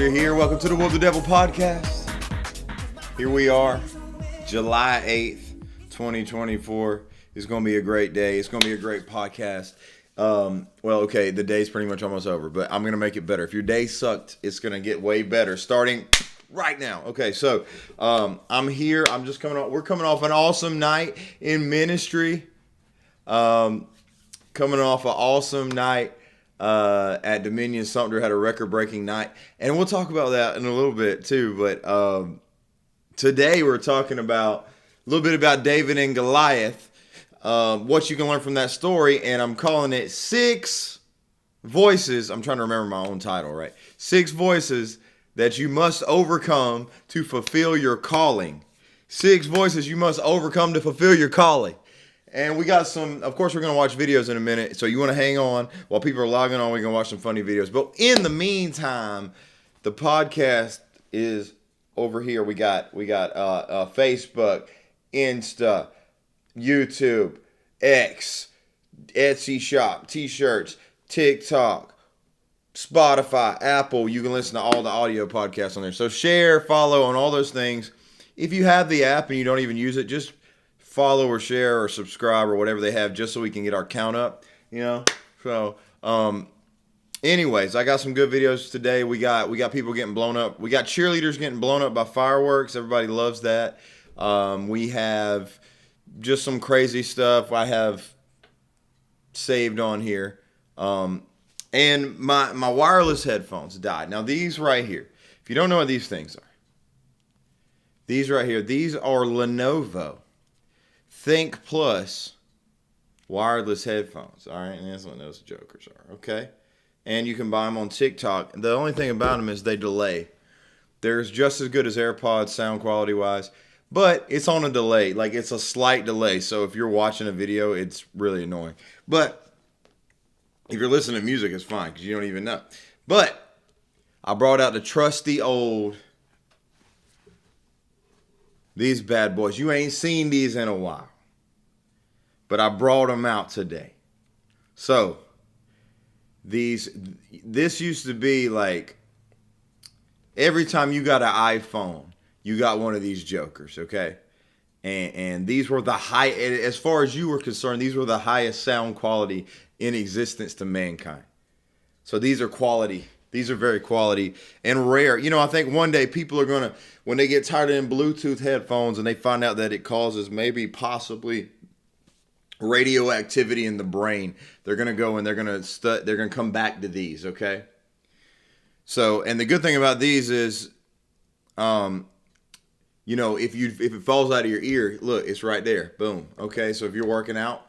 you're here. Welcome to the Whoop the Devil podcast. Here we are, July 8th, 2024. It's going to be a great day. It's going to be a great podcast. The day's pretty much almost over, but I'm going to make it better. If your day sucked, it's going to get way better starting right now. Okay, so I'm here. I'm just coming off. We're coming off an awesome night in ministry. Coming off an awesome night at Dominion. Sumter had a record-breaking night, and we'll talk about that in a little bit too. But today we're talking about a little bit about David and Goliath, what you can learn from that story, and I'm calling it 6 voices. I'm trying to remember my own title, right? 6 voices that you must overcome to fulfill your calling. 6 voices you must overcome to fulfill your calling. And we got some, of course, we're going to watch videos in a minute. So you want to hang on while people are logging on. We're going to watch some funny videos. But in the meantime, the podcast is over here. We got Facebook, Insta, YouTube, X, Etsy shop, t-shirts, TikTok, Spotify, Apple. You can listen to all the audio podcasts on there. So share, follow on all those things. If you have the app and you don't even use it, just follow or share or subscribe or whatever they have, just so we can get our count up, you know. So anyways, I got some good videos today. We got people getting blown up. We got cheerleaders getting blown up by fireworks. Everybody loves that. We have just some crazy stuff I have saved on here. And my wireless headphones died. Now these right here, if you don't know what these things are, these right here, these are Lenovo Think Plus wireless headphones. All right, and that's what those jokers are. Okay, and you can buy them on TikTok. The only thing about them is they delay. They're just as good as AirPods sound quality wise, but it's on a delay. Like, it's a slight delay. So if you're watching a video, it's really annoying. But if you're listening to music, it's fine because you don't even know. But I brought out the trusty old, these bad boys. You ain't seen these in a while, but I brought them out today. So this used to be like every time you got an iPhone, you got one of these jokers, okay? And these were the high, as far as you were concerned, these were the highest sound quality in existence to mankind. So these are quality. These are very quality and rare. You know, I think one day people are going to, when they get tired of them Bluetooth headphones and they find out that it causes possibly radioactivity in the brain, they're going to go and they're going to come back to these, okay? So, and the good thing about these is, you know, if it falls out of your ear, look, it's right there. Boom. Okay, so if you're working out,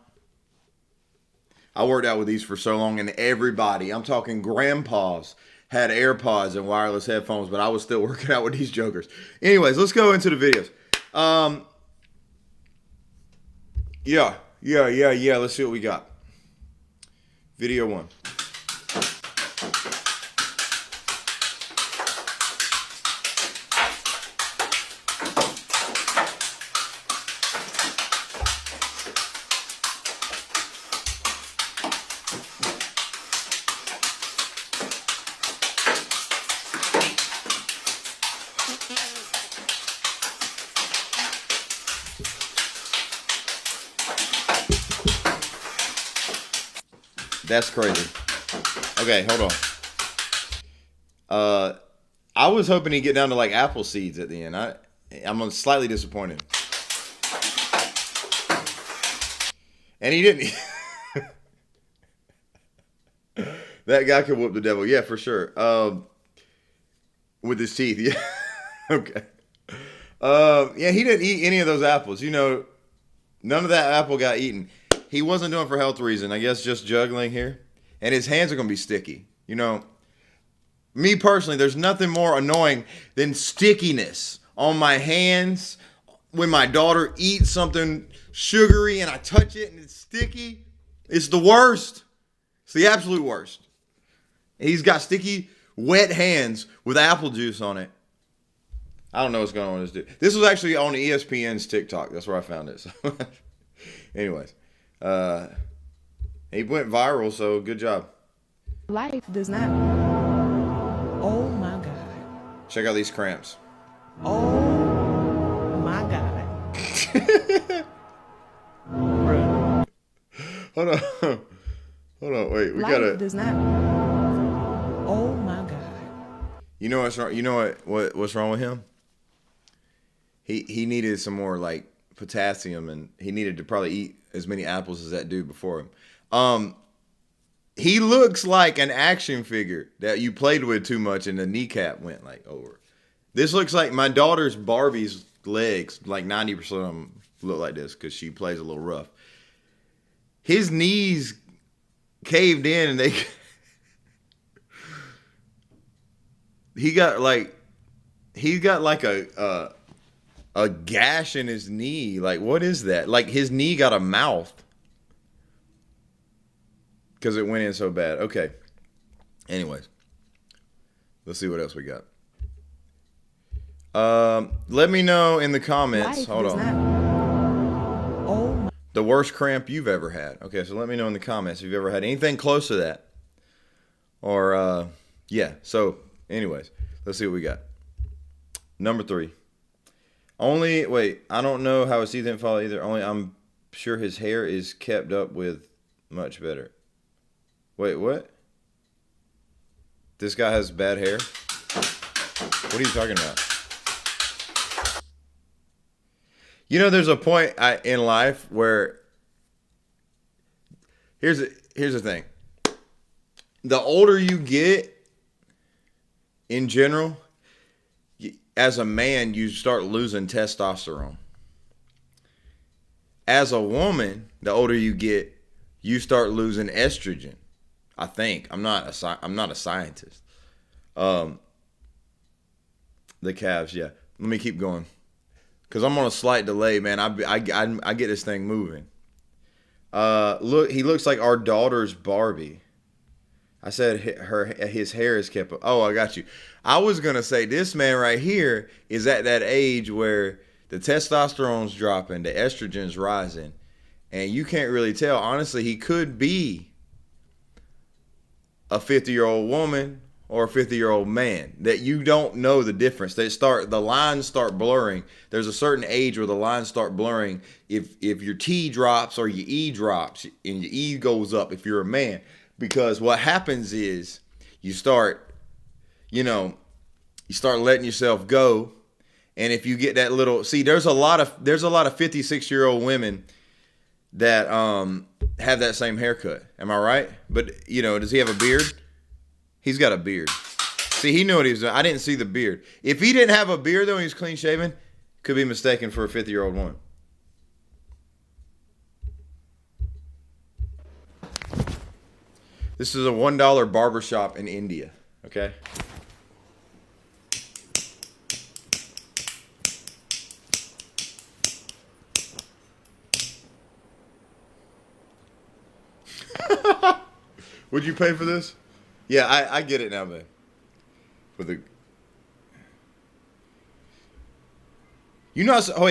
I worked out with these for so long, and everybody, I'm talking grandpas, had AirPods and wireless headphones, but I was still working out with these jokers. Anyways, let's go into the videos. Yeah. Let's see what we got. Video 1. That's crazy. Okay, hold on. I was hoping he'd get down to like apple seeds at the end. I'm slightly disappointed. And he didn't. That guy could whoop the devil. Yeah, for sure. With his teeth. Yeah. Okay. Yeah, he didn't eat any of those apples. You know, none of that apple got eaten. He wasn't doing it for health reason. I guess just juggling here. And his hands are going to be sticky. You know, me personally, there's nothing more annoying than stickiness on my hands when my daughter eats something sugary and I touch it and it's sticky. It's the worst. It's the absolute worst. He's got sticky, wet hands with apple juice on it. I don't know what's going on with this dude. This was actually on ESPN's TikTok. That's where I found it. So anyways, he went viral, so good job. Life does not. Oh my God. Check out these cramps. Oh my God. Bruh. Hold on. Hold on. Wait. We Life gotta. does not. Oh my God. You know what's wrong? You know what's wrong with him? He needed some more like potassium, and he needed to probably eat as many apples as that dude before him. He looks like an action figure that you played with too much and the kneecap went like over. This looks like my daughter's Barbie's legs. Like 90% of them look like this because she plays a little rough. His knees caved in and he got like a gash in his knee. Like, what is that? Like his knee got a mouth. Because it went in so bad. Okay. Anyways. Let's see what else we got. Let me know in the comments. Life Hold does on. not. Oh my. The worst cramp you've ever had. Okay, so let me know in the comments if you've ever had anything close to that. Or, yeah. So, anyways. Let's see what we got. Number 3. I don't know how his teeth didn't fall either. I'm sure his hair is kept up with much better. Wait, what? This guy has bad hair? What are you talking about? You know, there's a point in life where here's the thing. The older you get, in general, as a man, you start losing testosterone. As a woman, the older you get, you start losing estrogen. I think. I'm not a scientist. The calves, yeah. Let me keep going. Because I'm on a slight delay, man. I get this thing moving. Look, he looks like our daughter's Barbie. I said his hair is kept up. Oh, I got you. I was going to say this man right here is at that age where the testosterone's dropping, the estrogen's rising, and you can't really tell. Honestly, he could be a 50-year-old woman or a 50-year-old man that you don't know the difference. The lines start blurring. There's a certain age where the lines start blurring. If your T drops or your E drops and your E goes up if you're a man, because what happens is you start letting yourself go, and if you get that little, there's a lot of 56-year-old women that have that same haircut. Am I right? But does he have a beard? He's got a beard. See, he knew what he was doing. I didn't see the beard. If he didn't have a beard though, and he's clean shaven, could be mistaken for a 50-year-old woman. This is a $1 barbershop in India. Okay. Would you pay for this? Yeah, I get it now, man. Wait,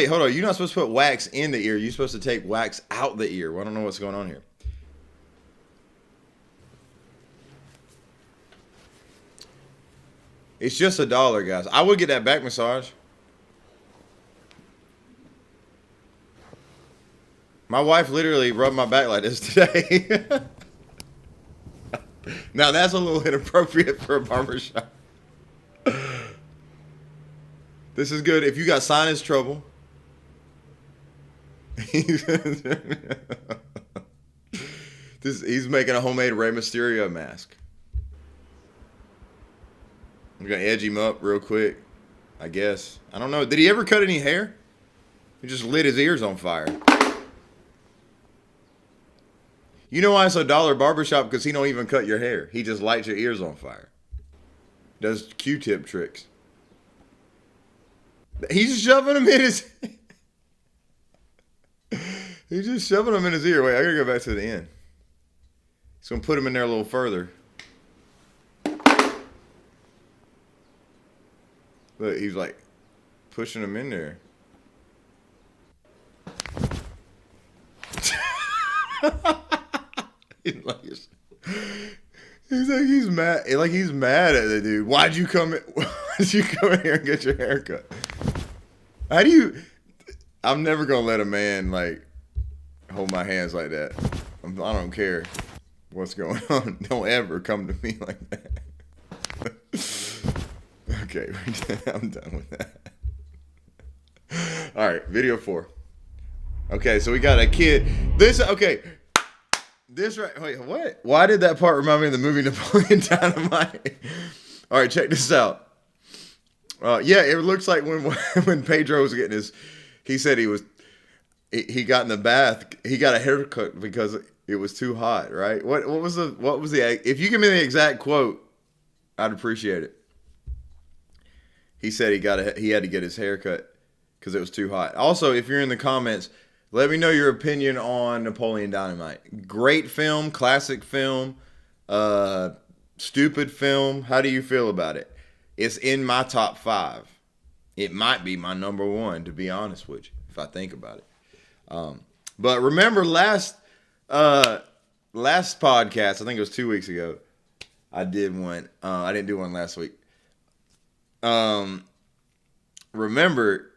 hold on. You're not supposed to put wax in the ear. You're supposed to take wax out the ear. Well, I don't know what's going on here. It's just $1, guys. I would get that back massage. My wife literally rubbed my back like this today. Now that's a little inappropriate for a barbershop. This is good. If you got sinus trouble. He's making a homemade Rey Mysterio mask. I'm going to edge him up real quick, I guess. I don't know. Did he ever cut any hair? He just lit his ears on fire. You know why it's $1 barbershop? Because he don't even cut your hair. He just lights your ears on fire. Does Q-tip tricks. He's shoving them in his... He's just shoving them in his ear. Wait, I gotta go back to the end. He's gonna put them in there a little further. Look, he's like pushing them in there. He's mad. Like he's mad at the dude. Why'd you come in? Why'd you come in here and get your hair cut? How do you... I'm never going to let a man, like, hold my hands like that. I don't care what's going on. Don't ever come to me like that. Okay, I'm done with that. All right, video 4. Okay, so we got a kid. This right. Wait, what? Why did that part remind me of the movie Napoleon Dynamite? All right, check this out. Yeah, it looks like when Pedro was getting he said he got in the bath. He got a haircut because it was too hot, right? What was the? If you give me the exact quote, I'd appreciate it. He said he had to get his hair cut because it was too hot. Also, if you're in the comments, let me know your opinion on Napoleon Dynamite. Great film, classic film, stupid film. How do you feel about it? It's in my top 5. It might be my number 1, to be honest with you, if I think about it. But remember last podcast, I think it was 2 weeks ago, I did one. I didn't do one last week. Remember,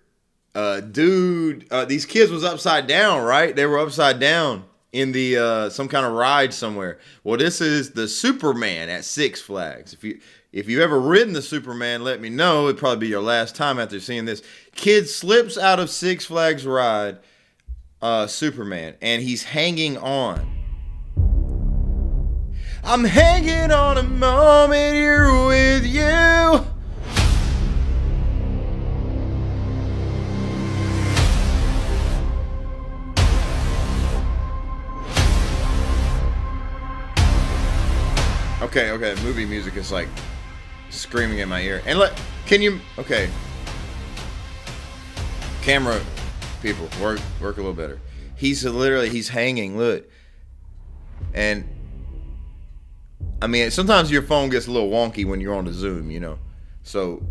these kids was upside down, right? They were upside down in the some kind of ride somewhere. Well, this is the Superman at Six Flags. If you ever ridden the Superman, let me know. It'd probably be your last time after seeing this. Kid slips out of Six Flags ride, Superman, and he's hanging on. I'm hanging on a moment here with you. Okay, movie music is like screaming in my ear. And okay. Camera people, work a little better. He's hanging, look. And I mean, sometimes your phone gets a little wonky when you're on the Zoom, you know. So,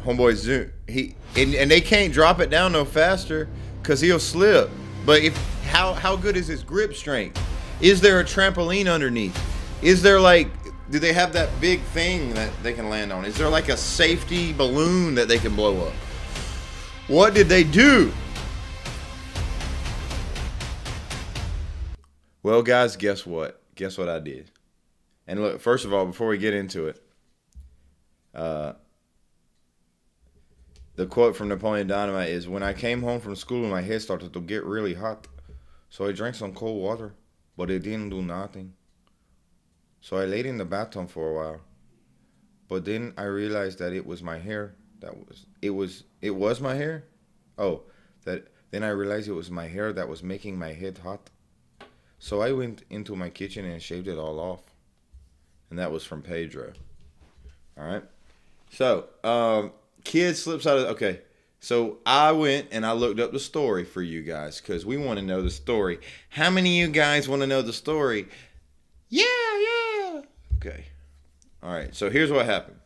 homeboy Zoom, and they can't drop it down no faster because he'll slip. But how good is his grip strength? Is there a trampoline underneath? Is there do they have that big thing that they can land on? Is there like a safety balloon that they can blow up? What did they do? Well, guys, guess what? Guess what I did? And look, first of all, before we get into it, the quote from Napoleon Dynamite is, "When I came home from school, my head started to get really hot. So I drank some cold water, but it didn't do nothing. So I laid in the bathtub for a while. But then I realized that it was my hair it was my hair? Then I realized it was my hair that was making my head hot. So I went into my kitchen and shaved it all off." And that was from Pedro. All right. So, kid slips out of... Okay. So, I went and I looked up the story for you guys because we want to know the story. How many of you guys want to know the story? Yeah. Okay. All right. So, here's what happened.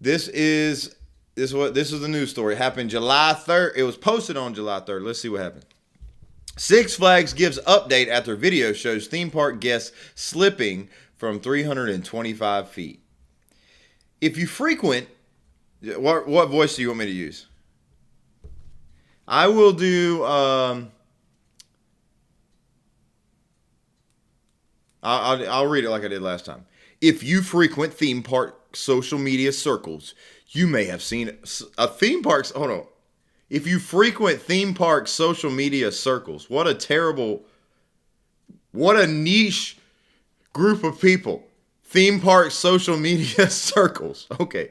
This is the news story. It happened July 3rd. It was posted on July 3rd. Let's see what happened. Six Flags gives update after video shows theme park guests slipping from 325 feet. If you frequent, what voice do you want me to use? I will do, I'll read it like I did last time. If you frequent theme park social media circles, you may have seen a theme park's, hold on. If you frequent theme park social media circles, what a niche group of people. Theme park social media circles. Okay.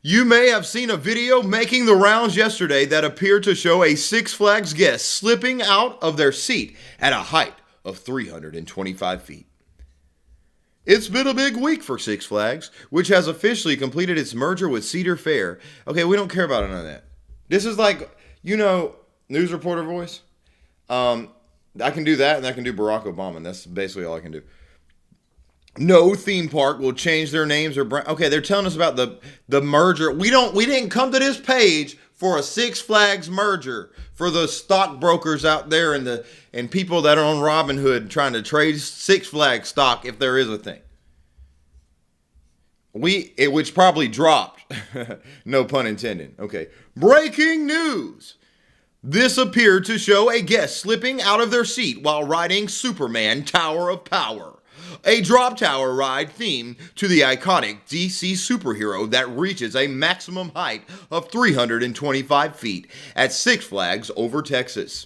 You may have seen a video making the rounds yesterday that appeared to show a Six Flags guest slipping out of their seat at a height of 325 feet. It's been a big week for Six Flags, which has officially completed its merger with Cedar Fair. Okay, we don't care about none of that. This is like, news reporter voice. I can do that, and I can do Barack Obama. And that's basically all I can do. No theme park will change their names or brand. Okay, they're telling us about the merger. We didn't come to this page for a Six Flags merger for the stockbrokers out there and people that are on Robinhood trying to trade Six Flags stock if there is a thing. which probably dropped. No pun intended. Okay. Breaking news. This appeared to show a guest slipping out of their seat while riding Superman Tower of Power, a drop tower ride themed to the iconic DC superhero that reaches a maximum height of 325 feet at Six Flags Over Texas.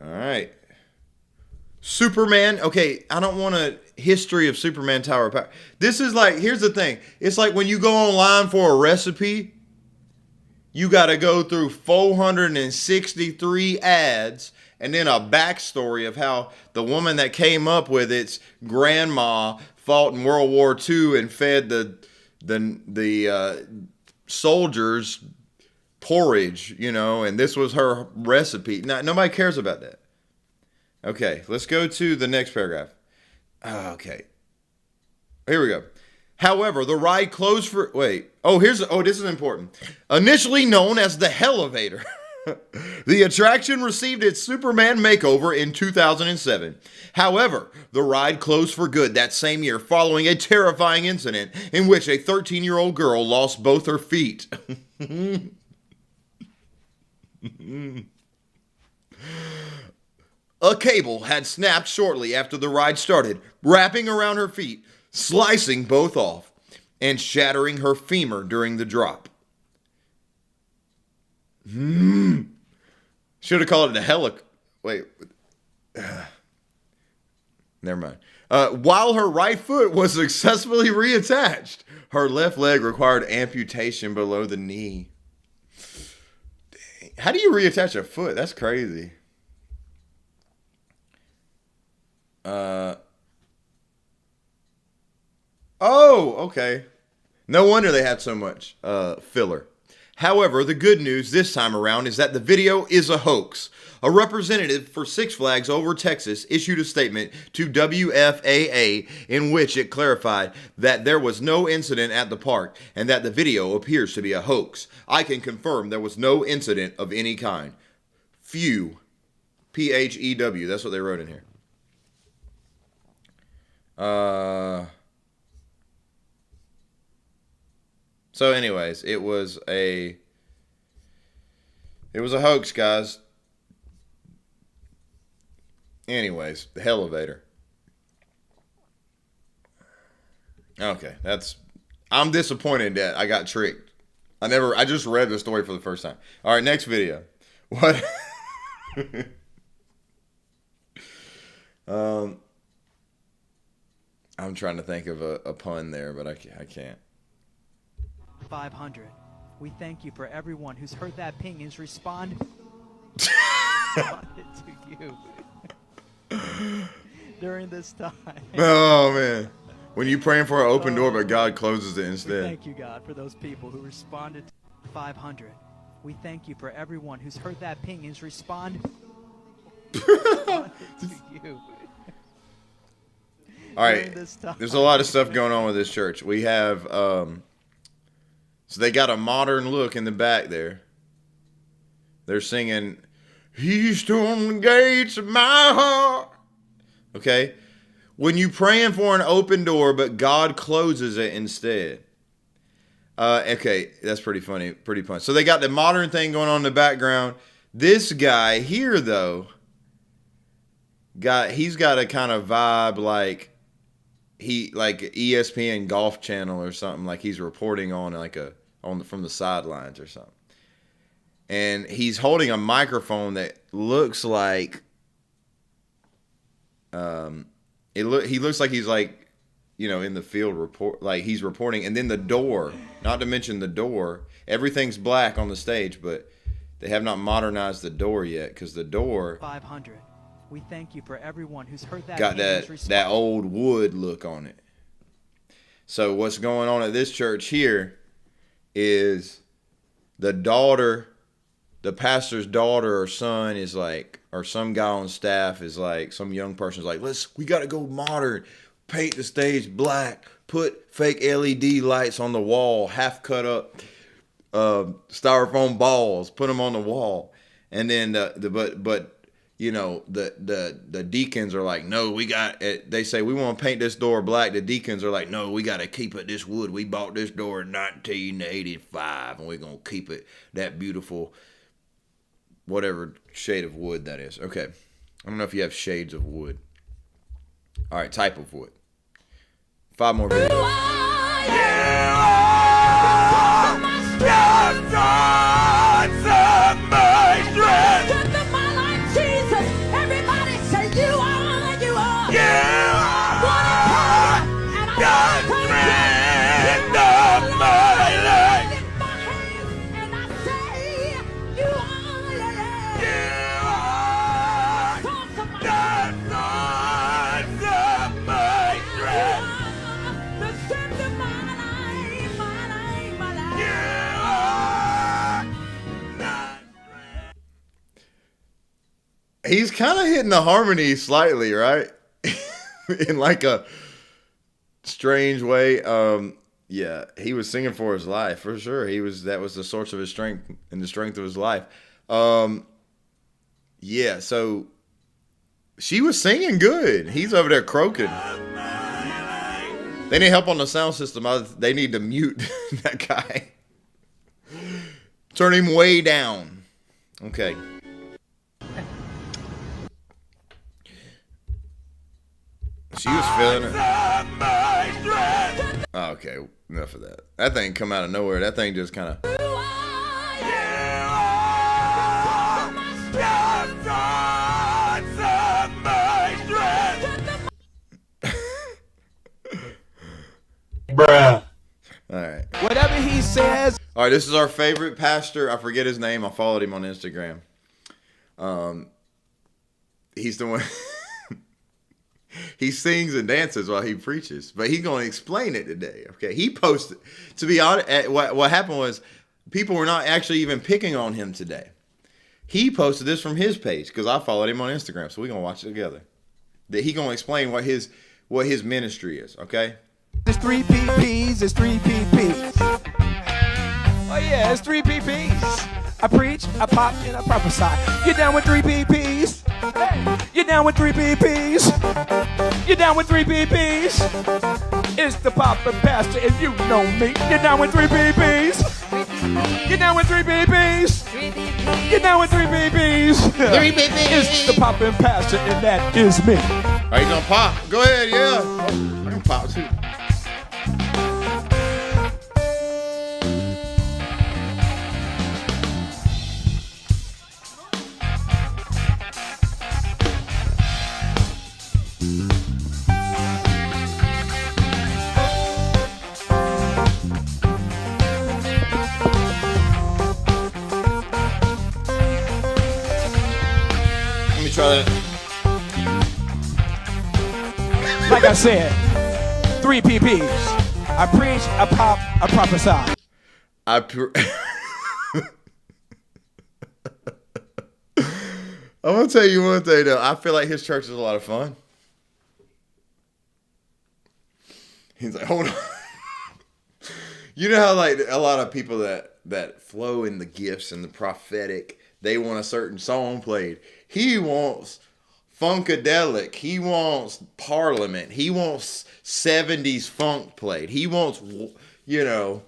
All right. Superman. Okay, I don't want a history of Superman Tower of Power. This is like, here's the thing. It's like when you go online for a recipe, you got to go through 463 ads and then a backstory of how the woman that came up with it's grandma fought in World War II and fed the soldiers porridge, and this was her recipe. Nobody cares about that. Okay, let's go to the next paragraph. Okay. Here we go. However, the ride closed for... this is important. Initially known as the Hellevator, the attraction received its Superman makeover in 2007. However, the ride closed for good that same year following a terrifying incident in which a 13-year-old girl lost both her feet. A cable had snapped shortly after the ride started, wrapping around her feet, slicing both off, and shattering her femur during the drop. Should have called it a never mind. While her right foot was successfully reattached, her left leg required amputation below the knee. Dang. How do you reattach a foot? That's crazy. Okay. No wonder they had so much filler. However, the good news this time around is that the video is a hoax. A representative for Six Flags Over Texas issued a statement to WFAA in which it clarified that there was no incident at the park and that the video appears to be a hoax. I can confirm there was no incident of any kind. Phew. P-H-E-W. That's what they wrote in here. So anyways, it was a hoax, guys. Anyways, the Hellevator. Okay, I'm disappointed that I got tricked. I just read the story for the first time. All right, next video. What? I'm trying to think of a pun there, but I can't. 500. We thank you for everyone who's heard that ping and responded to you during this time. Oh, man. When you praying for an open door, but God closes it instead. We thank you, God, for those people who responded to 500. We thank you for everyone who's heard that ping and responded to you. All right. There's a lot of stuff going on with this church. We have... So they got a modern look in the back there. They're singing, "He stormed the gates of my heart." Okay? When you praying for an open door, but God closes it instead. Okay, that's pretty funny, pretty fun. So they got the modern thing going on in the background. This guy here, though, he's got a kind of vibe like ESPN Golf Channel or something. Like he's reporting on from the sidelines or something. And he's holding a microphone that looks like he looks like he's like, in the field report, like he's reporting. And then the door, not to mention the door, everything's black on the stage, but they have not modernized the door yet because the door 500. We thank you for everyone who's heard that. Got that old wood look on it. So what's going on at this church here is the pastor's daughter or son is like, or some guy on staff is like, some young person's like, we got to go modern, paint the stage black, put fake LED lights on the wall, half cut up styrofoam balls, put them on the wall. And then, but you know, the deacons are like, no, we got it. They say, we want to paint this door black. The deacons are like, no, we got to keep it this wood. We bought this door in 1985, and we're going to keep it that beautiful, whatever shade of wood that is. Okay. I don't know if you have shades of wood. All right, type of wood. 5 more videos. He's kind of hitting the harmony slightly, right? In like a strange way. Yeah, he was singing for his life for sure. That was the source of his strength and the strength of his life. Yeah, so she was singing good. He's over there croaking. They need help on the sound system. They need to mute that guy. Turn him way down. Okay. She was feeling it. Oh, okay, enough of that. That thing come out of nowhere. That thing just kind of. Bruh. All right. Whatever he says. All right, this is our favorite pastor. I forget his name. I followed him on Instagram. He's the one. He sings and dances while he preaches, but he's going to explain it today. Okay, he posted. To be honest, what happened was people were not actually even picking on him today. He posted this from his page because I followed him on Instagram, so we're gonna watch it together. That he gonna explain what his ministry is. Okay. There's 3 PPs. There's 3 PPs. Oh yeah, it's 3 PPs. I preach, I pop, and I prophesy. You're down with 3 PPs. Hey, you're down with 3 PPs. You're down with 3 PPs. It's the Papa Pastor, and you know me. You're down with 3 PPs. You're down with 3 PPs. You're down with 3 PPs. 3 PPs. It's the Papa Pastor, and that is me. Are you gonna pop? Go ahead, yeah. I'm gonna pop too. Try that. Like I said, 3 PPs. I preach, I pop, I prophesy. I'm gonna tell you one thing though. I feel like his church is a lot of fun. He's like, hold on. You know how like a lot of people that flow in the gifts and the prophetic, they want a certain song played. He wants funkadelic. He wants Parliament. He wants 70s funk played. He wants, you know,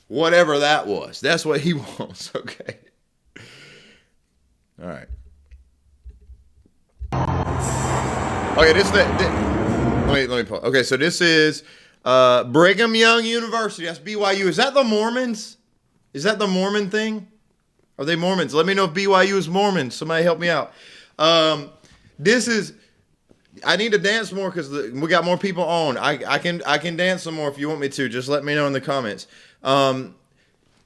whatever that was. That's what he wants. Okay. All right. Okay, let me pause. Okay, so this is Brigham Young University. That's BYU. Is that the Mormons? Is that the Mormon thing? Are they Mormons? Let me know if BYU is Mormons. Somebody help me out. This is. I need to dance more because we got more people on. I can dance some more if you want me to. Just let me know in the comments. So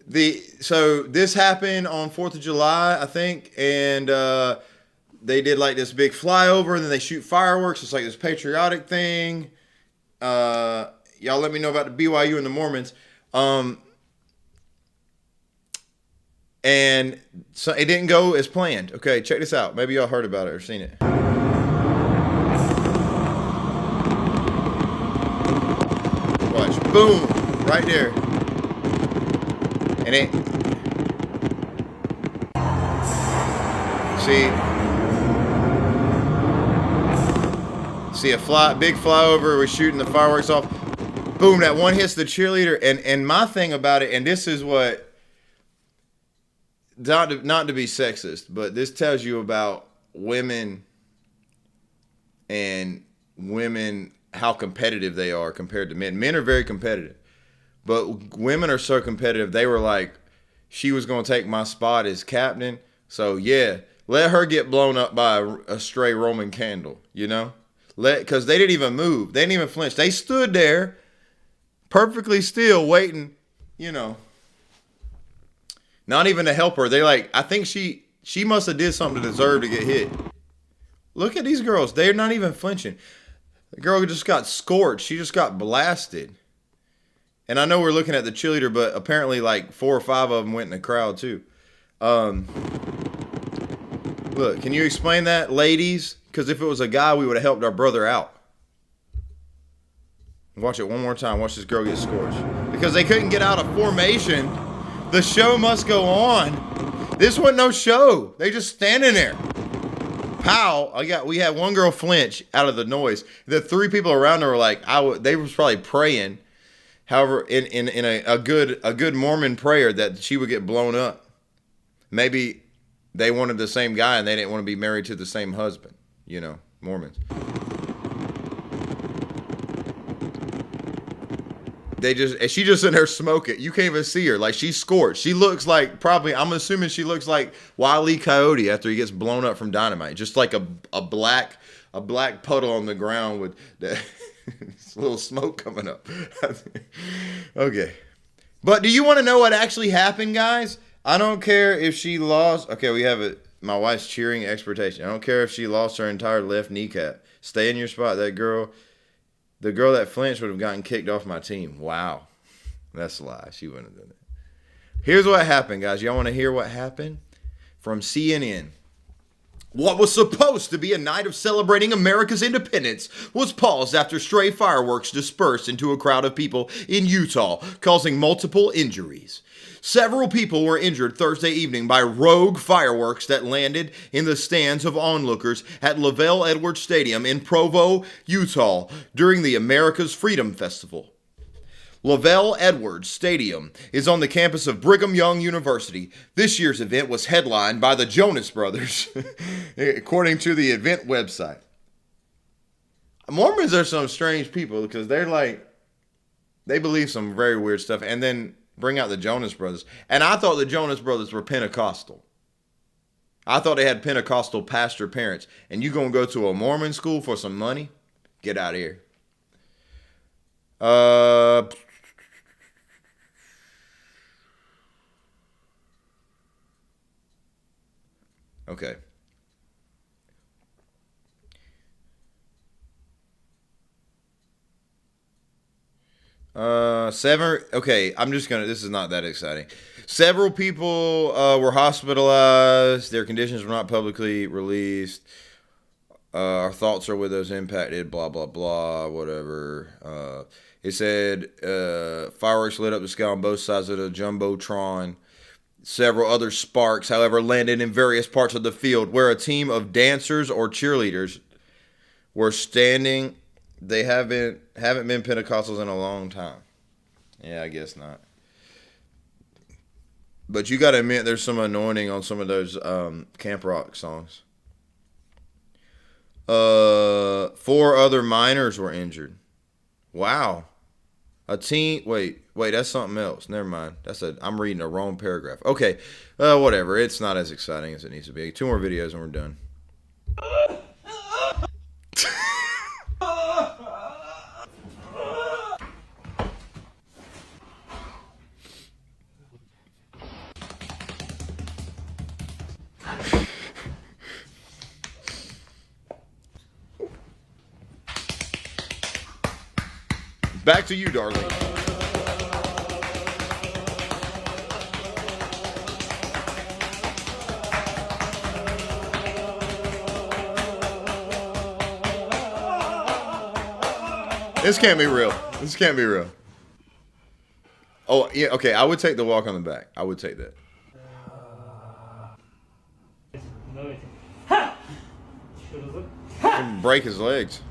this happened on 4th of July, I think, and they did like this big flyover, and then they shoot fireworks. It's like this patriotic thing. Y'all let me know about the BYU and the Mormons. And so it didn't go as planned. Okay, check this out. Maybe y'all heard about it or seen it. Watch. Boom. Right there. And it... See? See a big flyover. We're shooting the fireworks off. Boom! That one hits the cheerleader. And my thing about it, and this is what, not to be sexist, but this tells you about women and women, how competitive they are compared to men. Men are very competitive, but women are so competitive. They were like, she was going to take my spot as captain. So yeah, let her get blown up by a stray Roman candle, you know? Because they didn't even move. They didn't even flinch. They stood there perfectly still waiting, you know. Not even to help her. They like, I think she must have did something to deserve to get hit. Look at these girls. They're not even flinching. The girl just got scorched. She just got blasted. And I know we're looking at the cheerleader, but apparently like 4 or 5 of them went in the crowd too. Look, can you explain that, ladies? Because if it was a guy, we would have helped our brother out. Watch it one more time. Watch this girl get scorched. Because they couldn't get out of formation. The show must go on. This wasn't no show. They just standing there. Pow! We had one girl flinch out of the noise. The 3 people around her were like, they was probably praying. However, in a good Mormon prayer that she would get blown up. Maybe they wanted the same guy and they didn't want to be married to the same husband. You know, Mormons. She just in there smoking. You can't even see her. Like, she's scorched. She looks like I'm assuming she looks like Wile E. Coyote after he gets blown up from dynamite. Just like a black puddle on the ground with a little smoke coming up. Okay. But do you want to know what actually happened, guys? I don't care if she lost. Okay, we have it. My wife's cheering expectation. I don't care if she lost her entire left kneecap. Stay in your spot. The girl that flinched would have gotten kicked off my team. Wow. That's a lie. She wouldn't have done it. Here's what happened, guys. Y'all want to hear what happened? From CNN. What was supposed to be a night of celebrating America's independence was paused after stray fireworks dispersed into a crowd of people in Utah, causing multiple injuries. Several people were injured Thursday evening by rogue fireworks that landed in the stands of onlookers at Lavelle Edwards Stadium in Provo, Utah, during the America's Freedom Festival. Lavelle Edwards Stadium is on the campus of Brigham Young University. This year's event was headlined by the Jonas Brothers, according to the event website. Mormons are some strange people because they believe some very weird stuff and then bring out the Jonas Brothers. And I thought the Jonas Brothers were Pentecostal. I thought they had Pentecostal pastor parents. And you gonna go to a Mormon school for some money? Get out of here. Okay. Okay, this is not that exciting. Several people were hospitalized. Their conditions were not publicly released. Our thoughts are with those impacted, blah, blah, blah, whatever. It said fireworks lit up the sky on both sides of the Jumbotron. Several other sparks, however, landed in various parts of the field where a team of dancers or cheerleaders were standing. They haven't been Pentecostals in a long time. Yeah, I guess not. But you got to admit there's some anointing on some of those camp rock songs. 4 other minors were injured. Wow. Wait, that's something else. Never mind. I'm reading a wrong paragraph. Okay, whatever. It's not as exciting as it needs to be. 2 more videos and we're done. Back to you, darling. This can't be real. This can't be real. Oh, yeah, okay. I would take the walk on the back. I would take that. Can break his legs.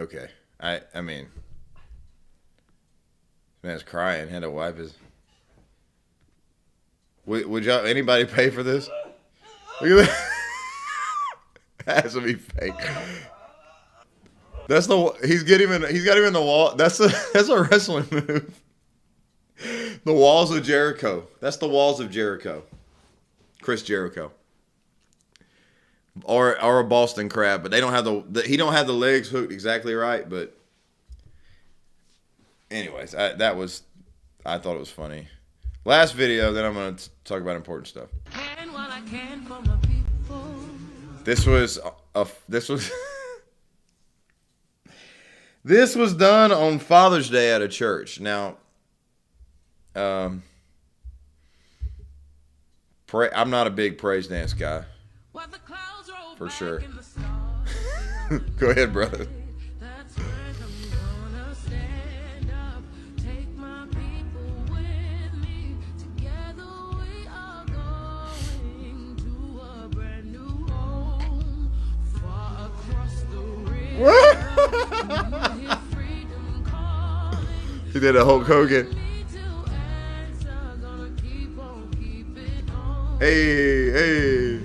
Okay. I mean, this man's crying. Had to wipe his. Would y'all anybody pay for this? Look at that. That has to be fake. That's the he's got him in the wall. That's a wrestling move. The walls of Jericho. That's the walls of Jericho. Chris Jericho. Or a Boston Crab, but they don't have he don't have the legs hooked exactly right. But anyways, I thought it was funny. Last video, then I'm gonna talk about important stuff. This was this was done on Father's Day at a church. Now, I'm not a big praise dance guy. For sure. Go ahead, brother. He did a Hulk Hogan. Hey.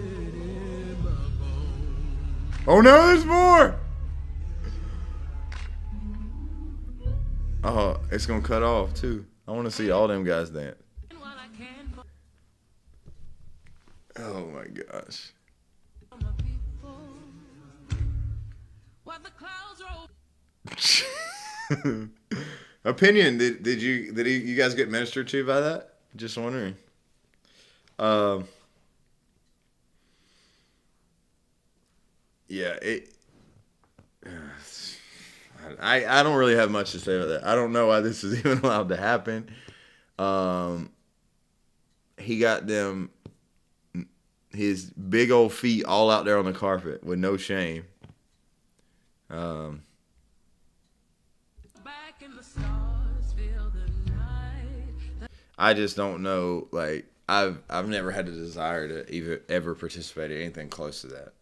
Oh no, there's more. Oh, it's gonna cut off too. I want to see all them guys dance. Oh my gosh. Opinion, did you guys get ministered to by that? Just wondering. Yeah, I don't really have much to say about that. I don't know why this is even allowed to happen. He got his big old feet all out there on the carpet with no shame. I just don't know. Like I've never had a desire to ever participate in anything close to that.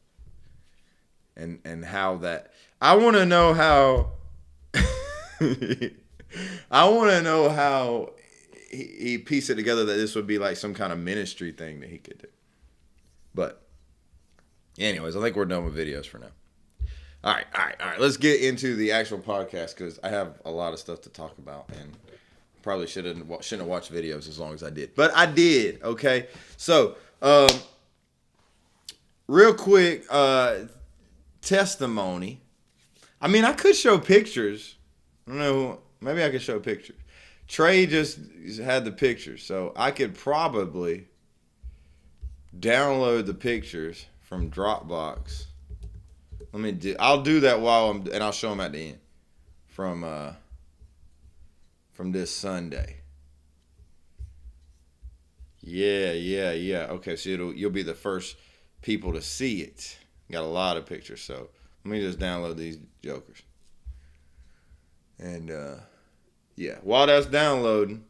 And how that I want to know how he pieced it together that this would be like some kind of ministry thing that he could do. But anyways, I think we're done with videos for now. All right. Let's get into the actual podcast because I have a lot of stuff to talk about and probably shouldn't have watched videos as long as I did. But I did, okay? So, real quick, testimony. I mean, I could show pictures. I don't know. Maybe I could show pictures. Trey just had the pictures, so I could probably download the pictures from Dropbox. I'll do that and I'll show them at the end from this Sunday. Yeah. Okay, so you'll be the first people to see it. Got a lot of pictures, so let me just download these jokers. And yeah, while that's downloading,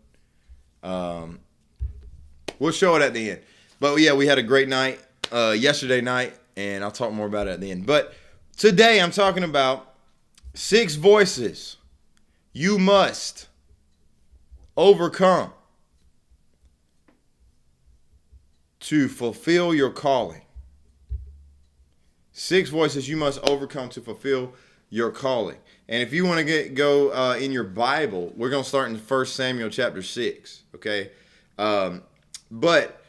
we'll show it at the end. But yeah, we had a great night yesterday night, and I'll talk more about it at the end. But today I'm talking about 6 voices you must overcome to fulfill your calling. 6 voices you must overcome to fulfill your calling. And if you want to go in your Bible, we're going to start in 1 Samuel chapter 6, okay? But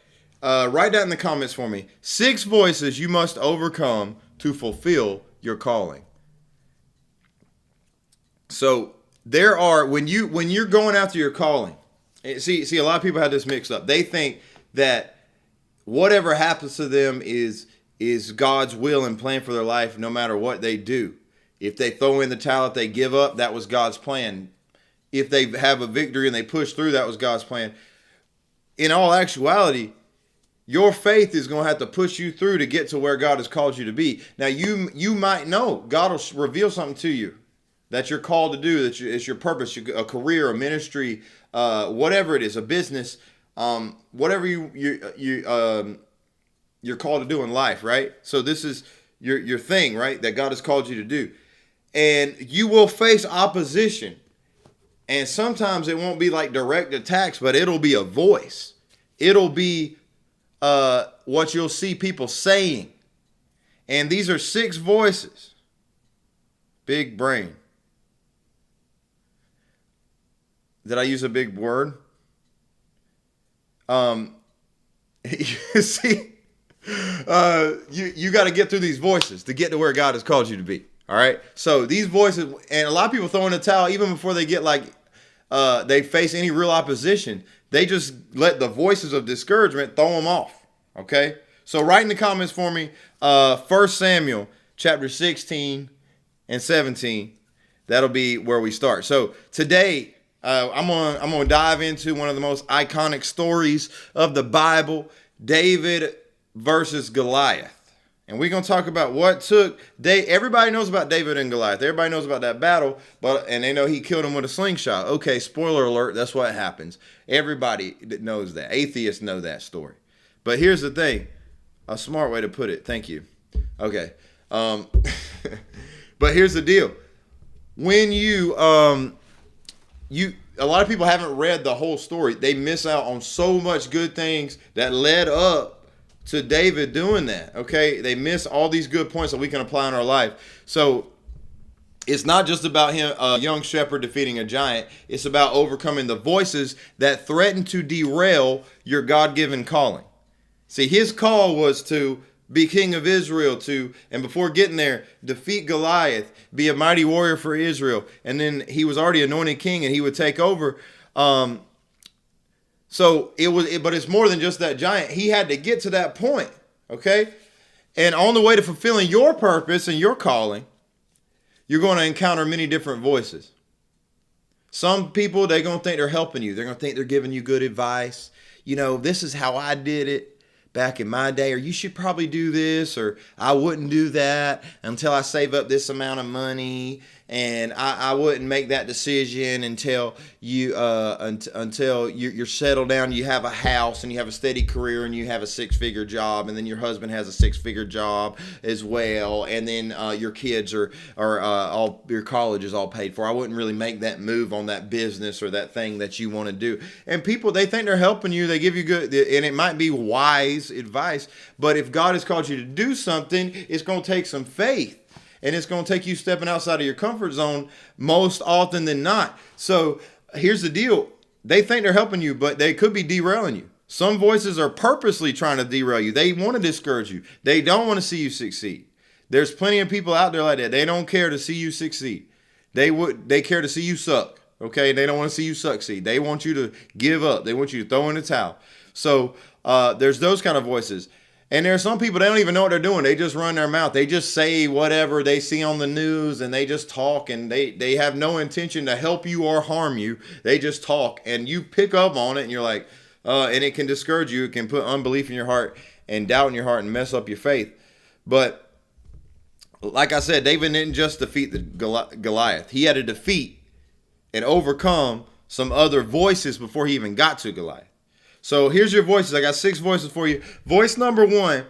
write down in the comments for me, 6 voices you must overcome to fulfill your calling. So there are, when you're going after your calling, see a lot of people have this mixed up. They think that whatever happens to them is God's will and plan for their life no matter what they do. If they throw in the towel, if they give up, that was God's plan. If they have a victory and they push through, that was God's plan. In all actuality, your faith is going to have to push you through to get to where God has called you to be. Now, you might know God will reveal something to you that you're called to do, that it's your purpose, a career, a ministry, whatever it is, a business, whatever you're called to do in life, right? So this is your thing, right, that God has called you to do. And you will face opposition. And sometimes it won't be like direct attacks, but it'll be a voice. It'll be what you'll see people saying. And these are 6 voices. Big brain. Did I use a big word? You see, you got to get through these voices to get to where God has called you to be. All right. So these voices, and a lot of people throw in the towel even before they get they face any real opposition. They just let the voices of discouragement throw them off. Okay. So write in the comments for me, 1 Samuel chapter 16 and 17. That'll be where we start. So today, I'm gonna dive into one of the most iconic stories of the Bible, David versus Goliath. And we're going to talk about what took everybody knows about David and Goliath. Everybody knows about that battle, and they know he killed him with a slingshot. Okay, spoiler alert, that's what happens. Everybody knows that. Atheists know that story. But here's the thing. A smart way to put it. Thank you. Okay. But here's the deal. When a lot of people haven't read the whole story. They miss out on so much good things that led up to David doing that. Okay, they miss all these good points that we can apply in our life. So it's not just about him, a young shepherd defeating a giant. It's about overcoming the voices that threaten to derail your God-given calling. See, his call was to be king of Israel, and before getting there, defeat Goliath, be a mighty warrior for Israel. And then he was already anointed king and he would take over. So but it's more than just that giant. He had to get to that point. Okay. And on the way to fulfilling your purpose and your calling, you're going to encounter many different voices. Some people, they're going to think they're helping you. They're going to think they're giving you good advice. You know, this is how I did it back in my day, or you should probably do this, or I wouldn't do that until I save up this amount of money, and I wouldn't make that decision until you're settled down, you have a house and you have a steady career and you have a 6-figure job, and then your husband has a 6-figure job as well, and then your kids are all, your college is all paid for. I wouldn't really make that move on that business or that thing that you want to do. And people, they think they're helping you. They give you good, and it might be wise advice, but if God has called you to do something, it's going to take some faith. And it's going to take you stepping outside of your comfort zone most often than not. So here's the deal. They think they're helping you, but they could be derailing you. Some voices are purposely trying to derail you. They want to discourage you. They don't want to see you succeed. There's plenty of people out there like that. They don't care to see you succeed. They care to see you suck. Okay. They don't want to see you succeed. They want you to give up. They want you to throw in the towel. So there's those kind of voices. And there are some people, they don't even know what they're doing. They just run their mouth. They just say whatever they see on the news, and they just talk, and they have no intention to help you or harm you. They just talk, and you pick up on it, and you're like, and it can discourage you. It can put unbelief in your heart and doubt in your heart and mess up your faith. But like I said, David didn't just defeat the Goliath. He had to defeat and overcome some other voices before he even got to Goliath. So here's your voices. I got 6 voices for you. Voice number 1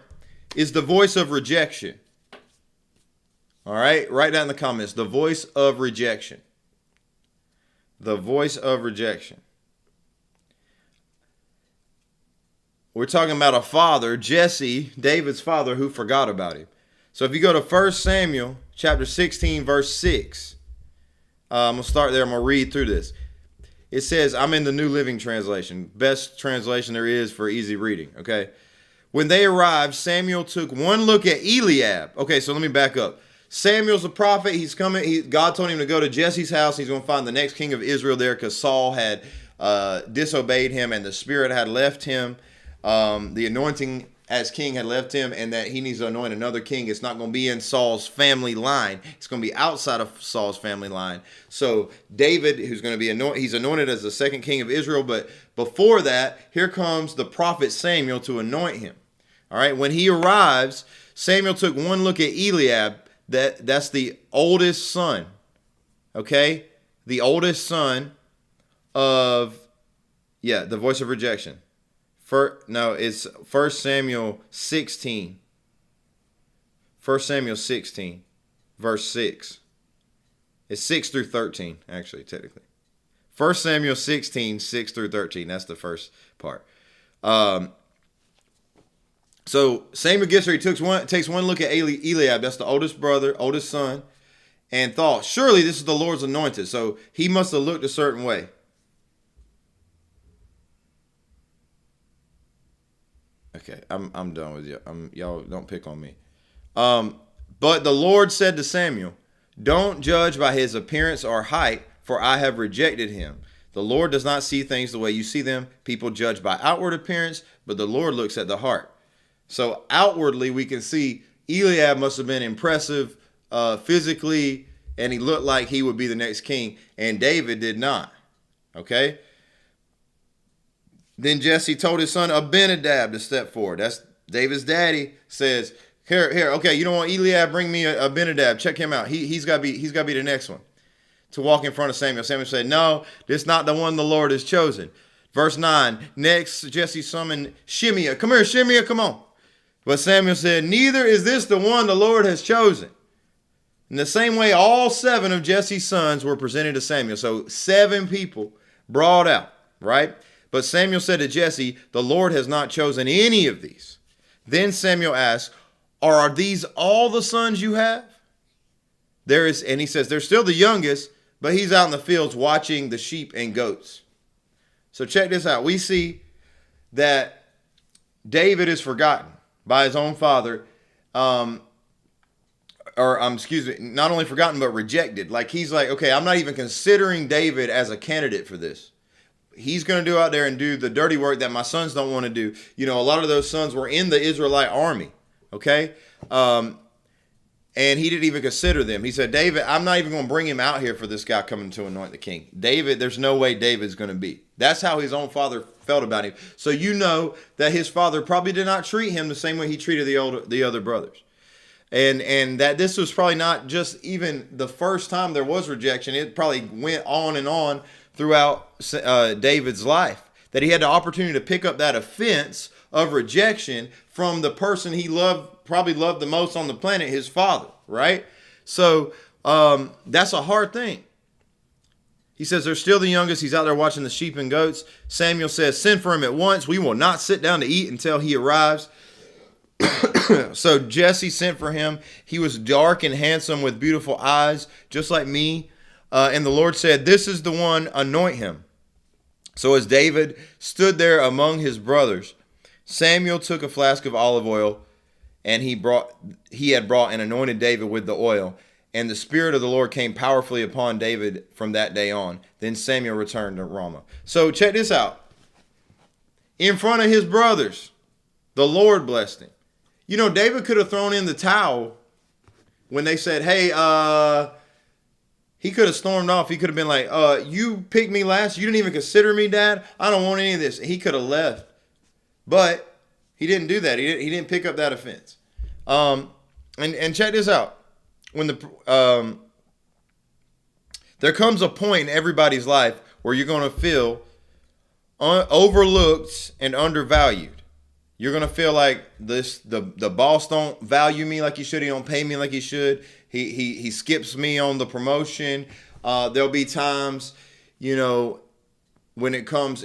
is the voice of rejection. All right. Write down in the comments. The voice of rejection. The voice of rejection. We're talking about a father, Jesse, David's father, who forgot about him. So if you go to 1 Samuel chapter 16, verse 6, I'm going to start there. I'm going to read through this. It says, I'm in the New Living Translation, best translation there is for easy reading, okay? When they arrived, Samuel took one look at Eliab. Okay, so let me back up. Samuel's a prophet. He's coming. God told him to go to Jesse's house. He's going to find the next king of Israel there because Saul had disobeyed him and the spirit had left him. The anointing as king had left him, and that he needs to anoint another king. It's not going to be in Saul's family line. It's going to be outside of Saul's family line. So David, who's going to be anointed, he's anointed as the second king of Israel. But before that, here comes the prophet Samuel to anoint him. All right. When he arrives, Samuel took one look at Eliab. That's the oldest son. Okay. The oldest son of, the voice of rejection. It's 1 Samuel 16. 1 Samuel 16, verse 6. It's 6 through 13, actually, technically. 1 Samuel 16, 6 through 13. That's the first part. So Samuel gets there. He takes one look at Eliab. That's the oldest brother, oldest son, and thought, surely this is the Lord's anointed. So he must have looked a certain way. Okay, I'm done with you. Y'all don't pick on me. But the Lord said to Samuel, don't judge by his appearance or height, for I have rejected him. The Lord does not see things the way you see them. People judge by outward appearance, but the Lord looks at the heart. So outwardly, we can see Eliab must have been impressive physically, and he looked like he would be the next king, and David did not. Okay? Then Jesse told his son Abinadab to step forward. That's David's daddy says, here, okay, you don't want Eliab, bring me Abinadab. Check him out. He's got to be the next one to walk in front of Samuel. Samuel said, no, this is not the one the Lord has chosen. Verse 9, next Jesse summoned Shimei. Come here, Shimei, come on. But Samuel said, neither is this the one the Lord has chosen. In the same way, all 7 of Jesse's sons were presented to Samuel. So 7 people brought out, right? But Samuel said to Jesse, the Lord has not chosen any of these. Then Samuel asked, are these all the sons you have? And he says, they're still the youngest, but he's out in the fields watching the sheep and goats. So check this out. We see that David is forgotten by his own father. Not only forgotten, but rejected. Like he's like, okay, I'm not even considering David as a candidate for this. He's going to go out there and do the dirty work that my sons don't want to do. You know, a lot of those sons were in the Israelite army. Okay. And he didn't even consider them. He said, David, I'm not even going to bring him out here for this guy coming to anoint the king. David, there's no way David's going to be. That's how his own father felt about him. So you know that his father probably did not treat him the same way he treated the other brothers. And that this was probably not just even the first time there was rejection. It probably went on and on throughout David's life, that he had the opportunity to pick up that offense of rejection from the person he probably loved the most on the planet, his father, right? So that's a hard thing. He says they're still the youngest. He's out there watching the sheep and goats. Samuel says, send for him at once. We will not sit down to eat until he arrives. So Jesse sent for him. He was dark and handsome with beautiful eyes, just like me. And the Lord said, this is the one, anoint him. So as David stood there among his brothers, Samuel took a flask of olive oil, and he had brought and anointed David with the oil. And the Spirit of the Lord came powerfully upon David from that day on. Then Samuel returned to Ramah. So check this out. In front of his brothers, the Lord blessed him. You know, David could have thrown in the towel when they said, hey, he could have stormed off. He could have been like, you picked me last. You didn't even consider me, Dad. I don't want any of this. He could have left. But he didn't do that. He didn't pick up that offense. And check this out. When there comes a point in everybody's life where you're going to feel overlooked and undervalued. You're going to feel like the boss don't value me like he should. He don't pay me like he should. He skips me on the promotion. There'll be times, you know, when it comes,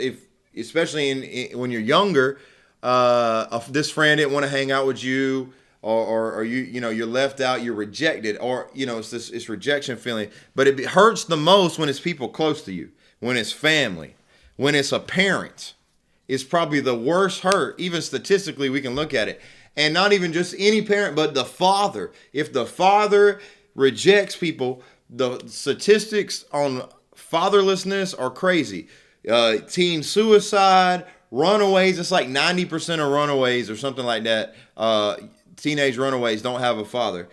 especially when you're younger, this friend didn't want to hang out with you, or you're left out, you're rejected, or it's rejection feeling. But it hurts the most when it's people close to you, when it's family, when it's a parent. It's probably the worst hurt. Even statistically, we can look at it. And not even just any parent, but the father. If the father rejects people, the statistics on fatherlessness are crazy. Teen suicide, runaways. It's like 90% of runaways or something like that. Teenage runaways don't have a father.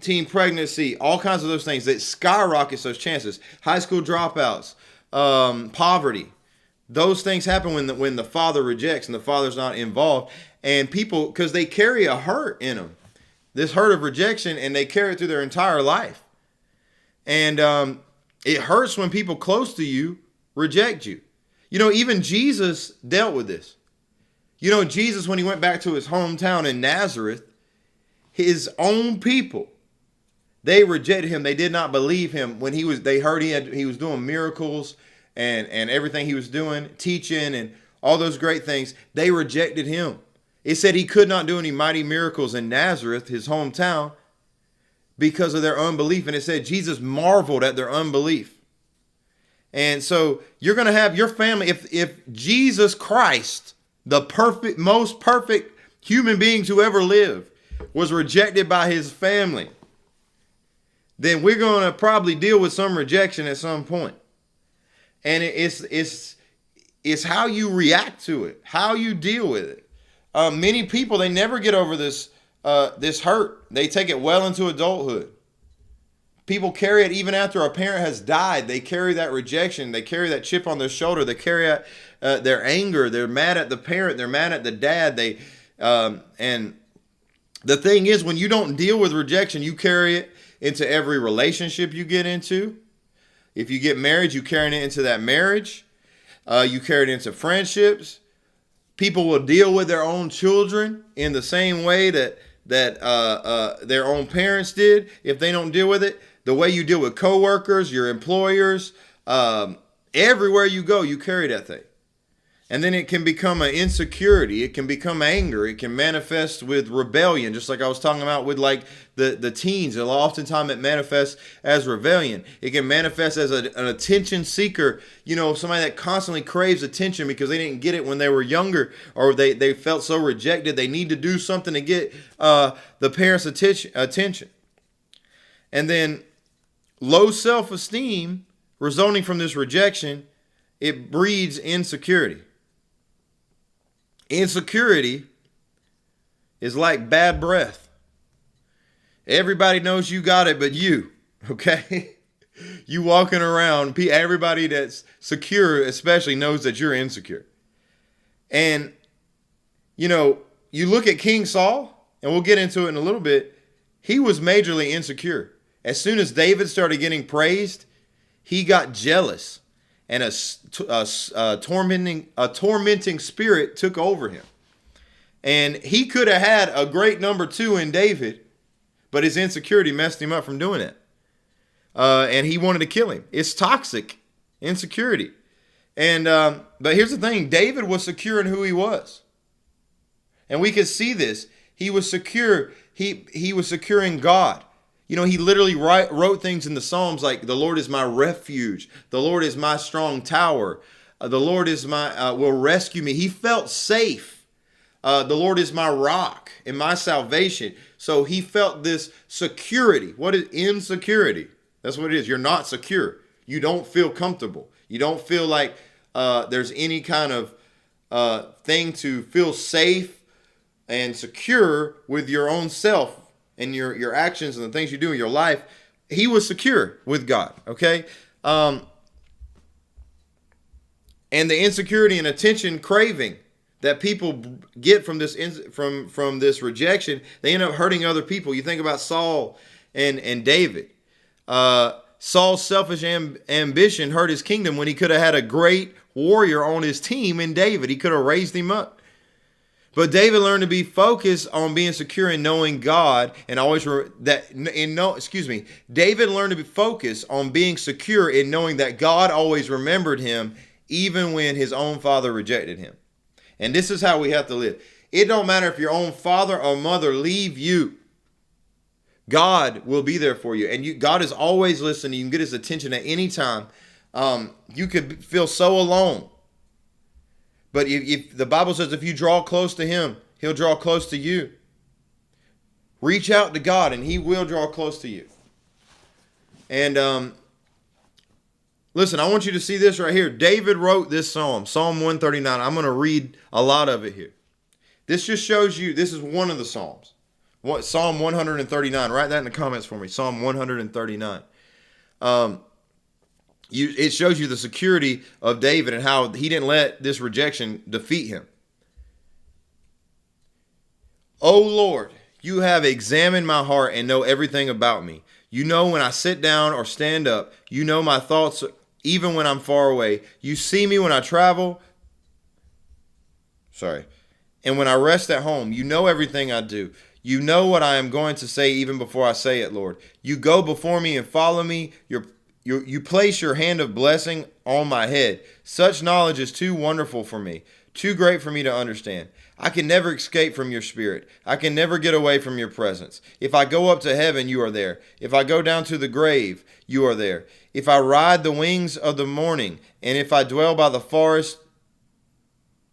Teen pregnancy, all kinds of those things that skyrockets those chances. High school dropouts, poverty. Those things happen when the father rejects and the father's not involved. And people, because they carry a hurt in them, this hurt of rejection, and they carry it through their entire life. And it hurts when people close to you reject you. You know, even Jesus dealt with this. You know, Jesus, when he went back to his hometown in Nazareth, his own people They rejected him. They did not believe him when they heard he was doing miracles and everything he was doing, teaching and all those great things. They rejected him. It said he could not do any mighty miracles in Nazareth, his hometown, because of their unbelief. And it said Jesus marveled at their unbelief. And so you're going to have your family, if Jesus Christ, the most perfect human beings who ever lived, was rejected by his family, then we're going to probably deal with some rejection at some point. And it's how you react to it, how you deal with it. Many people, they never get over this hurt. They take it well into adulthood. People carry it even after a parent has died. They carry that rejection. They carry that chip on their shoulder. They carry their anger. They're mad at the parent. They're mad at the dad. And the thing is, when you don't deal with rejection, you carry it into every relationship you get into. If you get married, you carry it into that marriage. You carry it into friendships. People will deal with their own children in the same way that their own parents did. If they don't deal with it, the way you deal with coworkers, your employers, everywhere you go, you carry that thing. And then it can become an insecurity. It can become anger. It can manifest with rebellion, just like I was talking about with like the teens. Oftentimes it manifests as rebellion. It can manifest as an attention seeker, somebody that constantly craves attention because they didn't get it when they were younger, or they felt so rejected. They need to do something to get the parents' attention. And then low self-esteem resulting from this rejection, it breeds insecurity. Insecurity is like bad breath. Everybody knows you got it, but you, okay? You walking around, everybody that's secure especially knows that you're insecure. And, you look at King Saul, and we'll get into it in a little bit. He was majorly insecure. As soon as David started getting praised, he got jealous. And a tormenting spirit took over him. And he could have had a great number 2 in David, but his insecurity messed him up from doing it. And he wanted to kill him. It's toxic insecurity. And but here's the thing. David was secure in who he was. And we could see this. He was secure. He was secure in God. He literally wrote things in the Psalms like, the Lord is my refuge. The Lord is my strong tower. The Lord is will rescue me. He felt safe. The Lord is my rock and my salvation. So he felt this security. What is insecurity? That's what it is. You're not secure. You don't feel comfortable. You don't feel like there's any kind of thing to feel safe and secure with your own self. And your actions and the things you do in your life. He was secure with God, okay? And the insecurity and attention craving that people get from this from this rejection, they end up hurting other people. You think about Saul and David. Saul's selfish ambition hurt his kingdom when he could have had a great warrior on his team in David. He could have raised him up. But David learned to be focused on being secure in knowing God, and David learned to be focused on being secure in knowing that God always remembered him, even when his own father rejected him. And this is how we have to live. It don't matter if your own father or mother leave you. God will be there for you, and God is always listening. You can get his attention at any time. You could feel so alone. But if the Bible says if you draw close to him, he'll draw close to you. Reach out to God and he will draw close to you. And listen, I want you to see this right here. David wrote this psalm, Psalm 139. I'm going to read a lot of it here. This just shows you, this is one of the psalms. Psalm 139. Write that in the comments for me. Psalm 139. It shows you the security of David and how he didn't let this rejection defeat him. O Lord, you have examined my heart and know everything about me. You know when I sit down or stand up. You know my thoughts even when I'm far away. You see me when I travel. And when I rest at home. You know everything I do. You know what I am going to say even before I say it, Lord. You go before me and follow me. You place your hand of blessing on my head. Such knowledge is too wonderful for me, too great for me to understand. I can never escape from your spirit. I can never get away from your presence. If I go up to heaven, you are there. If I go down to the grave, you are there. If I ride the wings of the morning, and if I dwell by the forest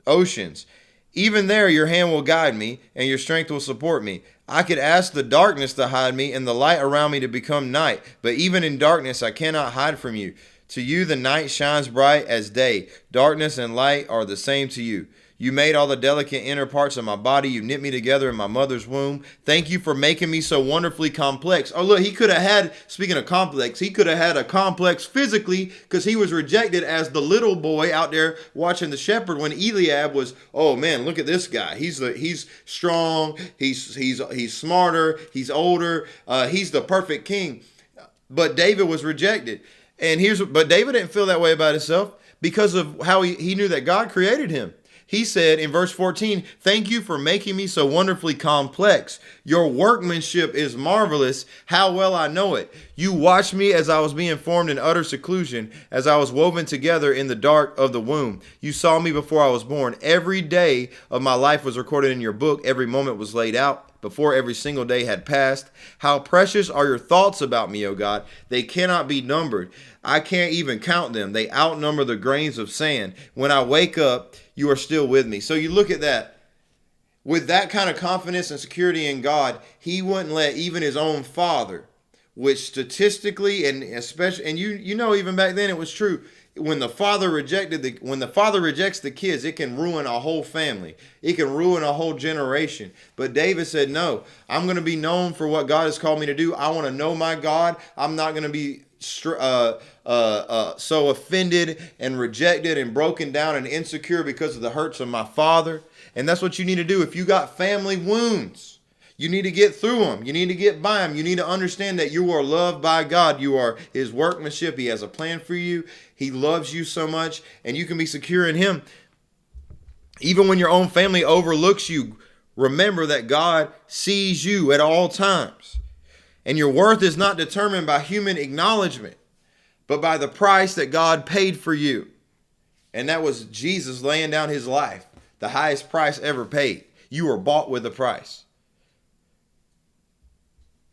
oceans, even there your hand will guide me, and your strength will support me. I could ask the darkness to hide me, and the light around me to become night. But even in darkness I cannot hide from you. To you the night shines bright as day. Darkness and light are the same to you. You made all the delicate inner parts of my body. You knit me together in my mother's womb. Thank you for making me so wonderfully complex. Oh, look, he could have had, speaking of complex, he could have had a complex physically because he was rejected as the little boy out there watching the shepherd when Eliab was, oh man, look at this guy. He's strong. He's smarter. He's older. He's the perfect king. But David was rejected. But David didn't feel that way about himself because of how he knew that God created him. He said in verse 14, thank you for making me so wonderfully complex. Your workmanship is marvelous. How well I know it. You watched me as I was being formed in utter seclusion, as I was woven together in the dark of the womb. You saw me before I was born. Every day of my life was recorded in your book. Every moment was laid out before every single day had passed. How precious are your thoughts about me, O God. They cannot be numbered. I can't even count them. They outnumber the grains of sand. When I wake up, you are still with me. So you look at that. With that kind of confidence and security in God, he wouldn't let even his own father, which statistically and especially, and you know, even back then it was true. When the father rejects the kids, it can ruin a whole family. It can ruin a whole generation. But David said, no, I'm going to be known for what God has called me to do. I want to know my God. I'm not going to be so offended and rejected and broken down and insecure because of the hurts of my father. And that's what you need to do. If you got family wounds, you need to get through them. You need to get by them. You need to understand that you are loved by God. You are his workmanship. He has a plan for you. He loves you so much, and you can be secure in him. Even when your own family overlooks you, remember that God sees you at all times. And your worth is not determined by human acknowledgement, but by the price that God paid for you. And that was Jesus laying down his life, the highest price ever paid. You were bought with a price.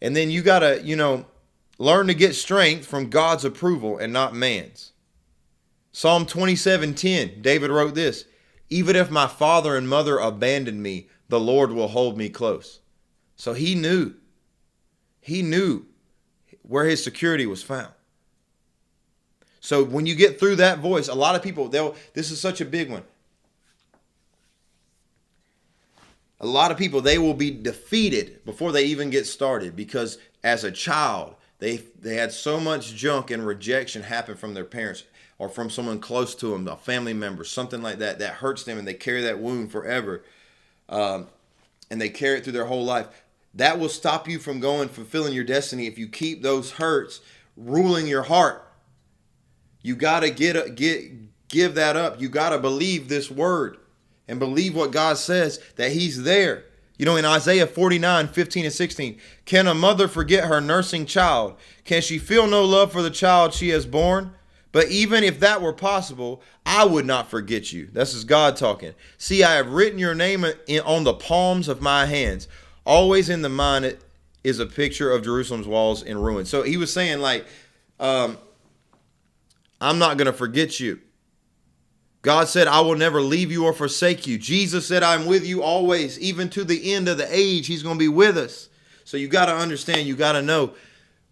And then you got to, learn to get strength from God's approval and not man's. Psalm 27:10, David wrote this, even if my father and mother abandon me, the Lord will hold me close. So he knew where his security was found. So when you get through that voice, a lot of people, this is such a big one. A lot of people, they will be defeated before they even get started because as a child, they had so much junk and rejection happen from their parents or from someone close to them, a family member, something like that hurts them, and they carry that wound forever. And they carry it through their whole life. That will stop you from fulfilling your destiny if you keep those hurts ruling your heart. You got to give that up. You got to believe this word and believe what God says, that he's there. In Isaiah 49:15-16, can a mother forget her nursing child? Can she feel no love for the child she has borne? But even if that were possible, I would not forget you. This is God talking. See, I have written your name on the palms of my hands. Always in the mind is a picture of Jerusalem's walls in ruin. So he was saying I'm not going to forget you. God said, I will never leave you or forsake you. Jesus said, I'm with you always, even to the end of the age. He's going to be with us. So you got to understand, you got to know,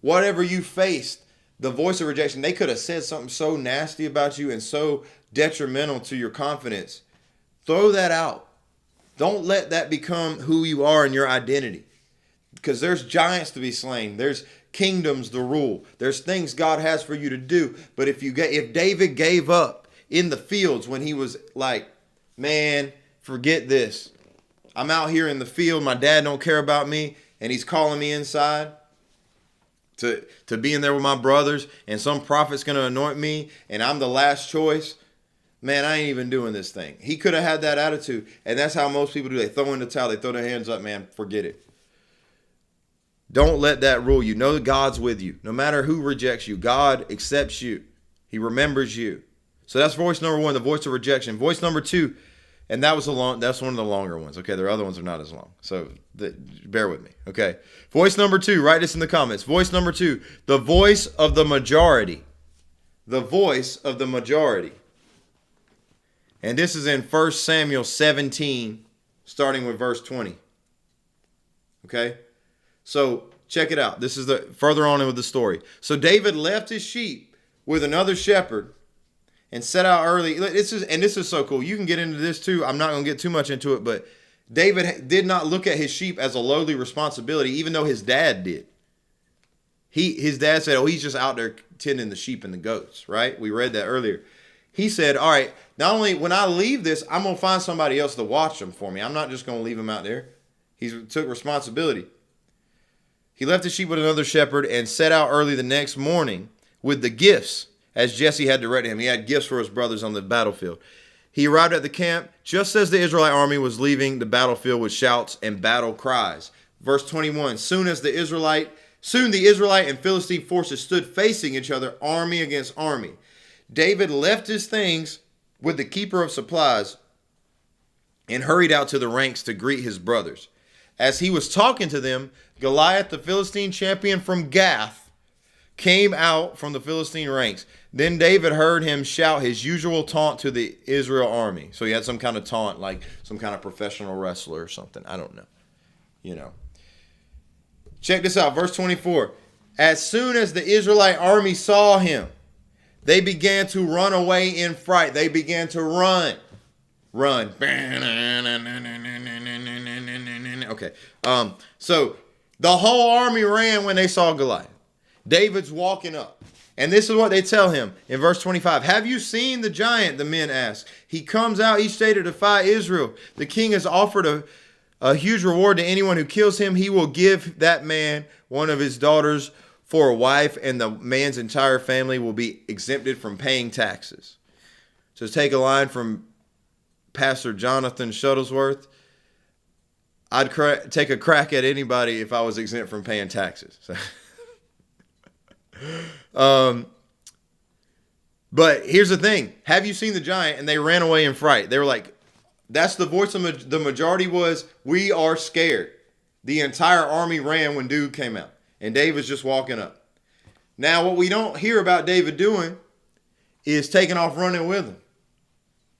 whatever you faced, the voice of rejection, they could have said something so nasty about you and so detrimental to your confidence. Throw that out. Don't let that become who you are and your identity. Because there's giants to be slain. There's kingdoms to rule. There's things God has for you to do. But if David gave up in the fields when he was like, man, forget this. I'm out here in the field. My dad don't care about me. And he's calling me inside to be in there with my brothers. And some prophet's going to anoint me. And I'm the last choice. Man, I ain't even doing this thing. He could have had that attitude. And that's how most people do. They throw in the towel. They throw their hands up, man. Forget it. Don't let that rule you. Know that God's with you. No matter who rejects you, God accepts you. He remembers you. So that's voice number one, the voice of rejection. Voice number two, and that's one of the longer ones. Okay, the other ones are not as long. So bear with me. Okay. Voice number two, write this in the comments. Voice number two, the voice of the majority. The voice of the majority. And this is in 1 Samuel 17, starting with verse 20. Okay? So check it out. This is the further on with the story. So David left his sheep with another shepherd and set out early. This is so cool. You can get into this too. I'm not going to get too much into it, but David did not look at his sheep as a lowly responsibility, even though his dad did. His dad said, oh, he's just out there tending the sheep and the goats, right? We read that earlier. He said, all right, not only when I leave this, I'm going to find somebody else to watch them for me. I'm not just going to leave them out there. He took responsibility. He left the sheep with another shepherd and set out early the next morning with the gifts, as Jesse had directed him. He had gifts for his brothers on the battlefield. He arrived at the camp just as the Israelite army was leaving the battlefield with shouts and battle cries. Verse 21, soon the Israelite and Philistine forces stood facing each other, army against army. David left his things with the keeper of supplies and hurried out to the ranks to greet his brothers. As he was talking to them, Goliath, the Philistine champion from Gath, came out from the Philistine ranks. Then David heard him shout his usual taunt to the Israel army. So he had some kind of taunt, like some kind of professional wrestler or something. I don't know. You know. Check this out. Verse 24. As soon as the Israelite army saw him, they began to run away in fright. They began to run. Okay. So the whole army ran when they saw Goliath. David's walking up. And this is what they tell him in verse 25. Have you seen the giant? The men ask. He comes out each day to defy Israel. The king has offered a huge reward to anyone who kills him. He will give that man one of his daughters for a wife, and the man's entire family will be exempted from paying taxes. So take a line from Pastor Jonathan Shuttlesworth. I'd take a crack at anybody if I was exempt from paying taxes. But here's the thing. Have you seen the giant? And they ran away in fright. They were like, that's the voice of the majority was, we are scared. The entire army ran when dude came out. And David's just walking up. Now, what we don't hear about David doing is taking off running with him.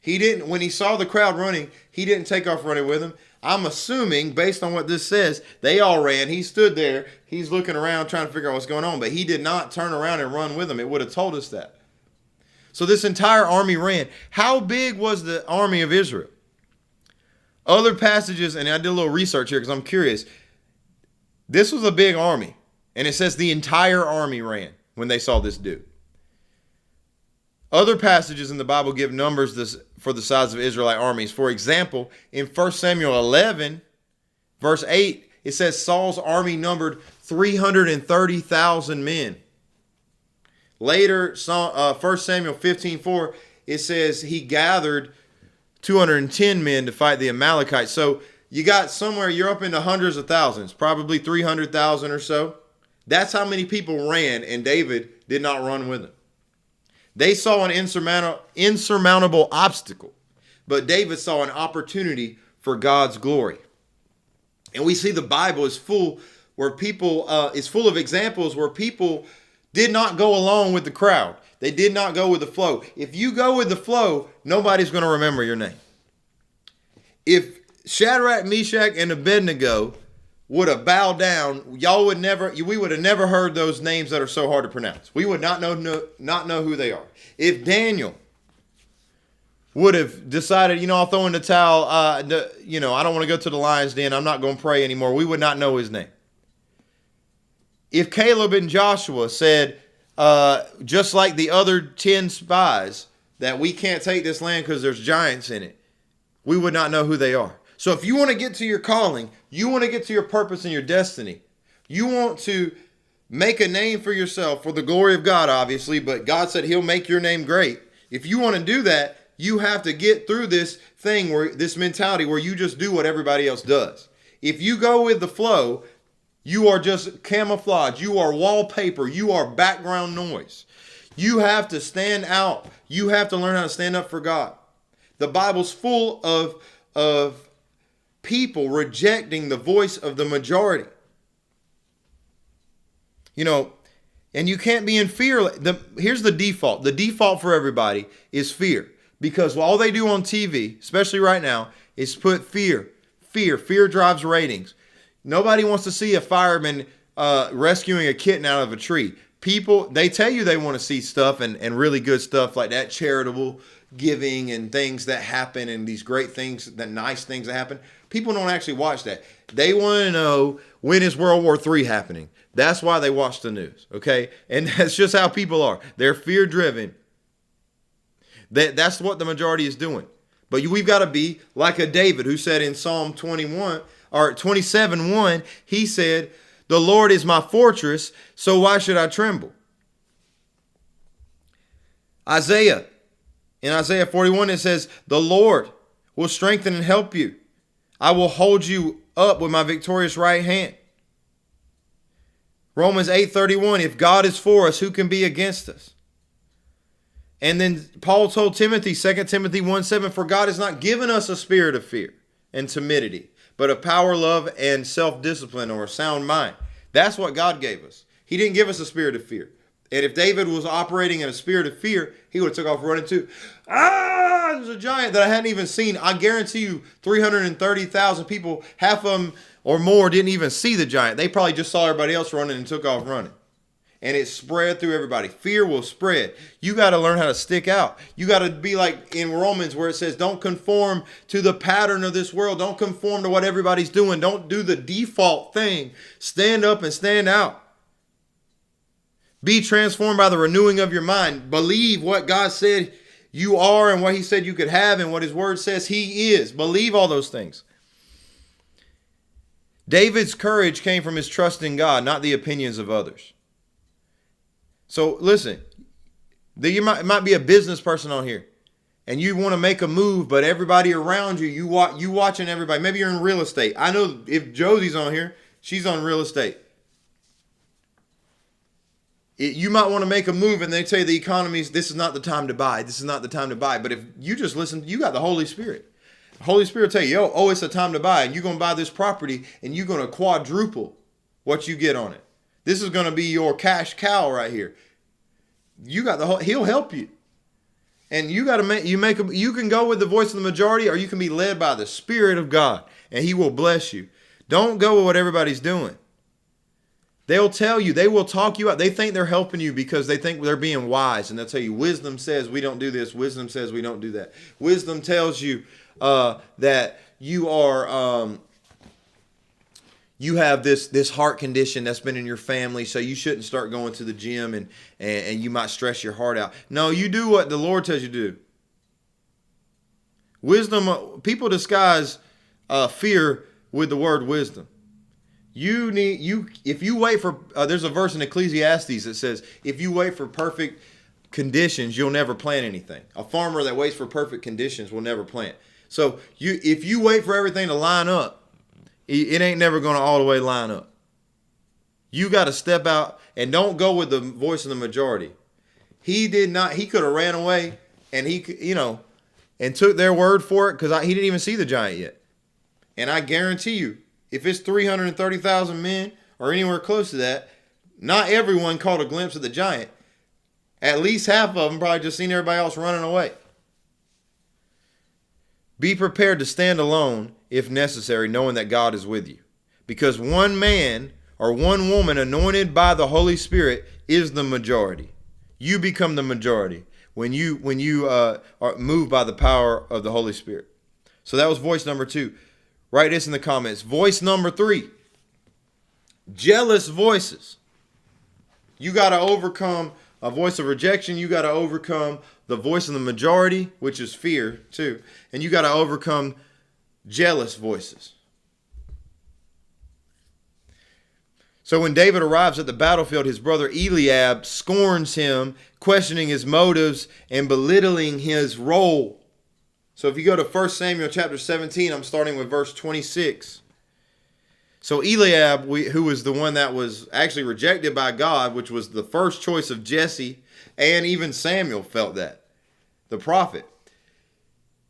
He didn't, when he saw the crowd running, he didn't take off running with him. I'm assuming, based on what this says, they all ran. He stood there. He's looking around trying to figure out what's going on. But he did not turn around and run with them. It would have told us that. So this entire army ran. How big was the army of Israel? Other passages, and I did a little research here because I'm curious. This was a big army. And it says the entire army ran when they saw this dude. Other passages in the Bible give numbers for the size of Israelite armies. For example, in 1 Samuel 11, verse 8, it says Saul's army numbered 330,000 men. Later, 1 Samuel 15:4, it says he gathered 210 men to fight the Amalekites. So you got somewhere, you're up into hundreds of thousands, probably 300,000 or so. That's how many people ran, and David did not run with them. They saw an insurmountable obstacle, but David saw an opportunity for God's glory. And we see the Bible is full of examples where people did not go along with the crowd. They did not go with the flow. If you go with the flow, nobody's going to remember your name. If Shadrach, Meshach, and Abednego would have bowed down, we would have never heard those names that are so hard to pronounce. We would not know who they are. If Daniel would have decided, I'll throw in the towel, I don't want to go to the lion's den, I'm not going to pray anymore, we would not know his name. If Caleb and Joshua said, just like the other 10 spies, that we can't take this land because there's giants in it, we would not know who they are. So if you want to get to your calling, you want to get to your purpose and your destiny, you want to make a name for yourself for the glory of God, obviously, but God said he'll make your name great. If you want to do that, you have to get through this thing this mentality where you just do what everybody else does. If you go with the flow, You are just camouflage. You are wallpaper. You are background noise. You have to stand out. You have to learn how to stand up for God. The Bible's full of people rejecting the voice of the majority. You know, and you can't be in fear. Here's the default. The default for everybody is fear. Because all they do on TV, especially right now, is put fear. Fear. Fear drives ratings. Nobody wants to see a fireman rescuing a kitten out of a tree. People, they tell you they want to see stuff and really good stuff like that, charitable giving and things that happen and these great things, the nice things that happen. People don't actually watch that. They want to know, when is World War III happening? That's why they watch the news, okay? And that's just how people are. They're fear-driven. That's what the majority is doing. But we've got to be like a David who said in Psalm 21 or 27:1, he said, "The Lord is my fortress, so why should I tremble?" In Isaiah 41, it says, "The Lord will strengthen and help you. I will hold you up with my victorious right hand." Romans 8:31, "If God is for us, who can be against us?" And then Paul told Timothy, 2 Timothy 1:7, "For God has not given us a spirit of fear and timidity, but of power, love, and self-discipline, or a sound mind." That's what God gave us. He didn't give us a spirit of fear. And if David was operating in a spirit of fear, he would have took off running too. There's a giant that I hadn't even seen. I guarantee you 330,000 people, half of them or more, didn't even see the giant. They probably just saw everybody else running and took off running. And it spread through everybody. Fear will spread. You got to learn how to stick out. You got to be like in Romans where it says, don't conform to the pattern of this world. Don't conform to what everybody's doing. Don't do the default thing. Stand up and stand out. Be transformed by the renewing of your mind. Believe what God said you are and what he said you could have and what his word says he is. Believe all those things. David's courage came from his trust in God, not the opinions of others. So listen, you might be a business person on here and you want to make a move, but everybody around you, you watching everybody. Maybe you're in real estate. I know if Josie's on here, she's on real estate. You might want to make a move and they tell you the economy's, this is not the time to buy. This is not the time to buy. But if you just listen, you got the Holy Spirit. The Holy Spirit will tell you, it's the time to buy. And you're going to buy this property and you're going to quadruple what you get on it. This is going to be your cash cow right here. You got he'll help you. And you got to you can go with the voice of the majority or you can be led by the Spirit of God and he will bless you. Don't go with what everybody's doing. They'll tell you, they will talk you out. They think they're helping you because they think they're being wise. And they'll tell you, wisdom says we don't do this. Wisdom says we don't do that. Wisdom tells you that you are, you have this heart condition that's been in your family. So you shouldn't start going to the gym and you might stress your heart out. No, you do what the Lord tells you to do. Wisdom, people disguise fear with the word wisdom. If you wait for, there's a verse in Ecclesiastes that says, if you wait for perfect conditions, you'll never plant anything. A farmer that waits for perfect conditions will never plant. So if you wait for everything to line up, it ain't never going to all the way line up. You got to step out and don't go with the voice of the majority. He could have ran away and and took their word for it because he didn't even see the giant yet. And I guarantee you, if it's 330,000 men or anywhere close to that, not everyone caught a glimpse of the giant. At least half of them probably just seen everybody else running away. Be prepared to stand alone if necessary, knowing that God is with you. Because one man or one woman anointed by the Holy Spirit is the majority. You become the majority when you are moved by the power of the Holy Spirit. So that was voice number 2. Write this in the comments. Voice number 3. Jealous voices. You got to overcome a voice of rejection. You got to overcome the voice of the majority, which is fear too. And you got to overcome jealous voices. So when David arrives at the battlefield, his brother Eliab scorns him, questioning his motives and belittling his role. So if you go to 1 Samuel chapter 17, I'm starting with verse 26. So Eliab, who was the one that was actually rejected by God, which was the first choice of Jesse, and even Samuel felt that, the prophet.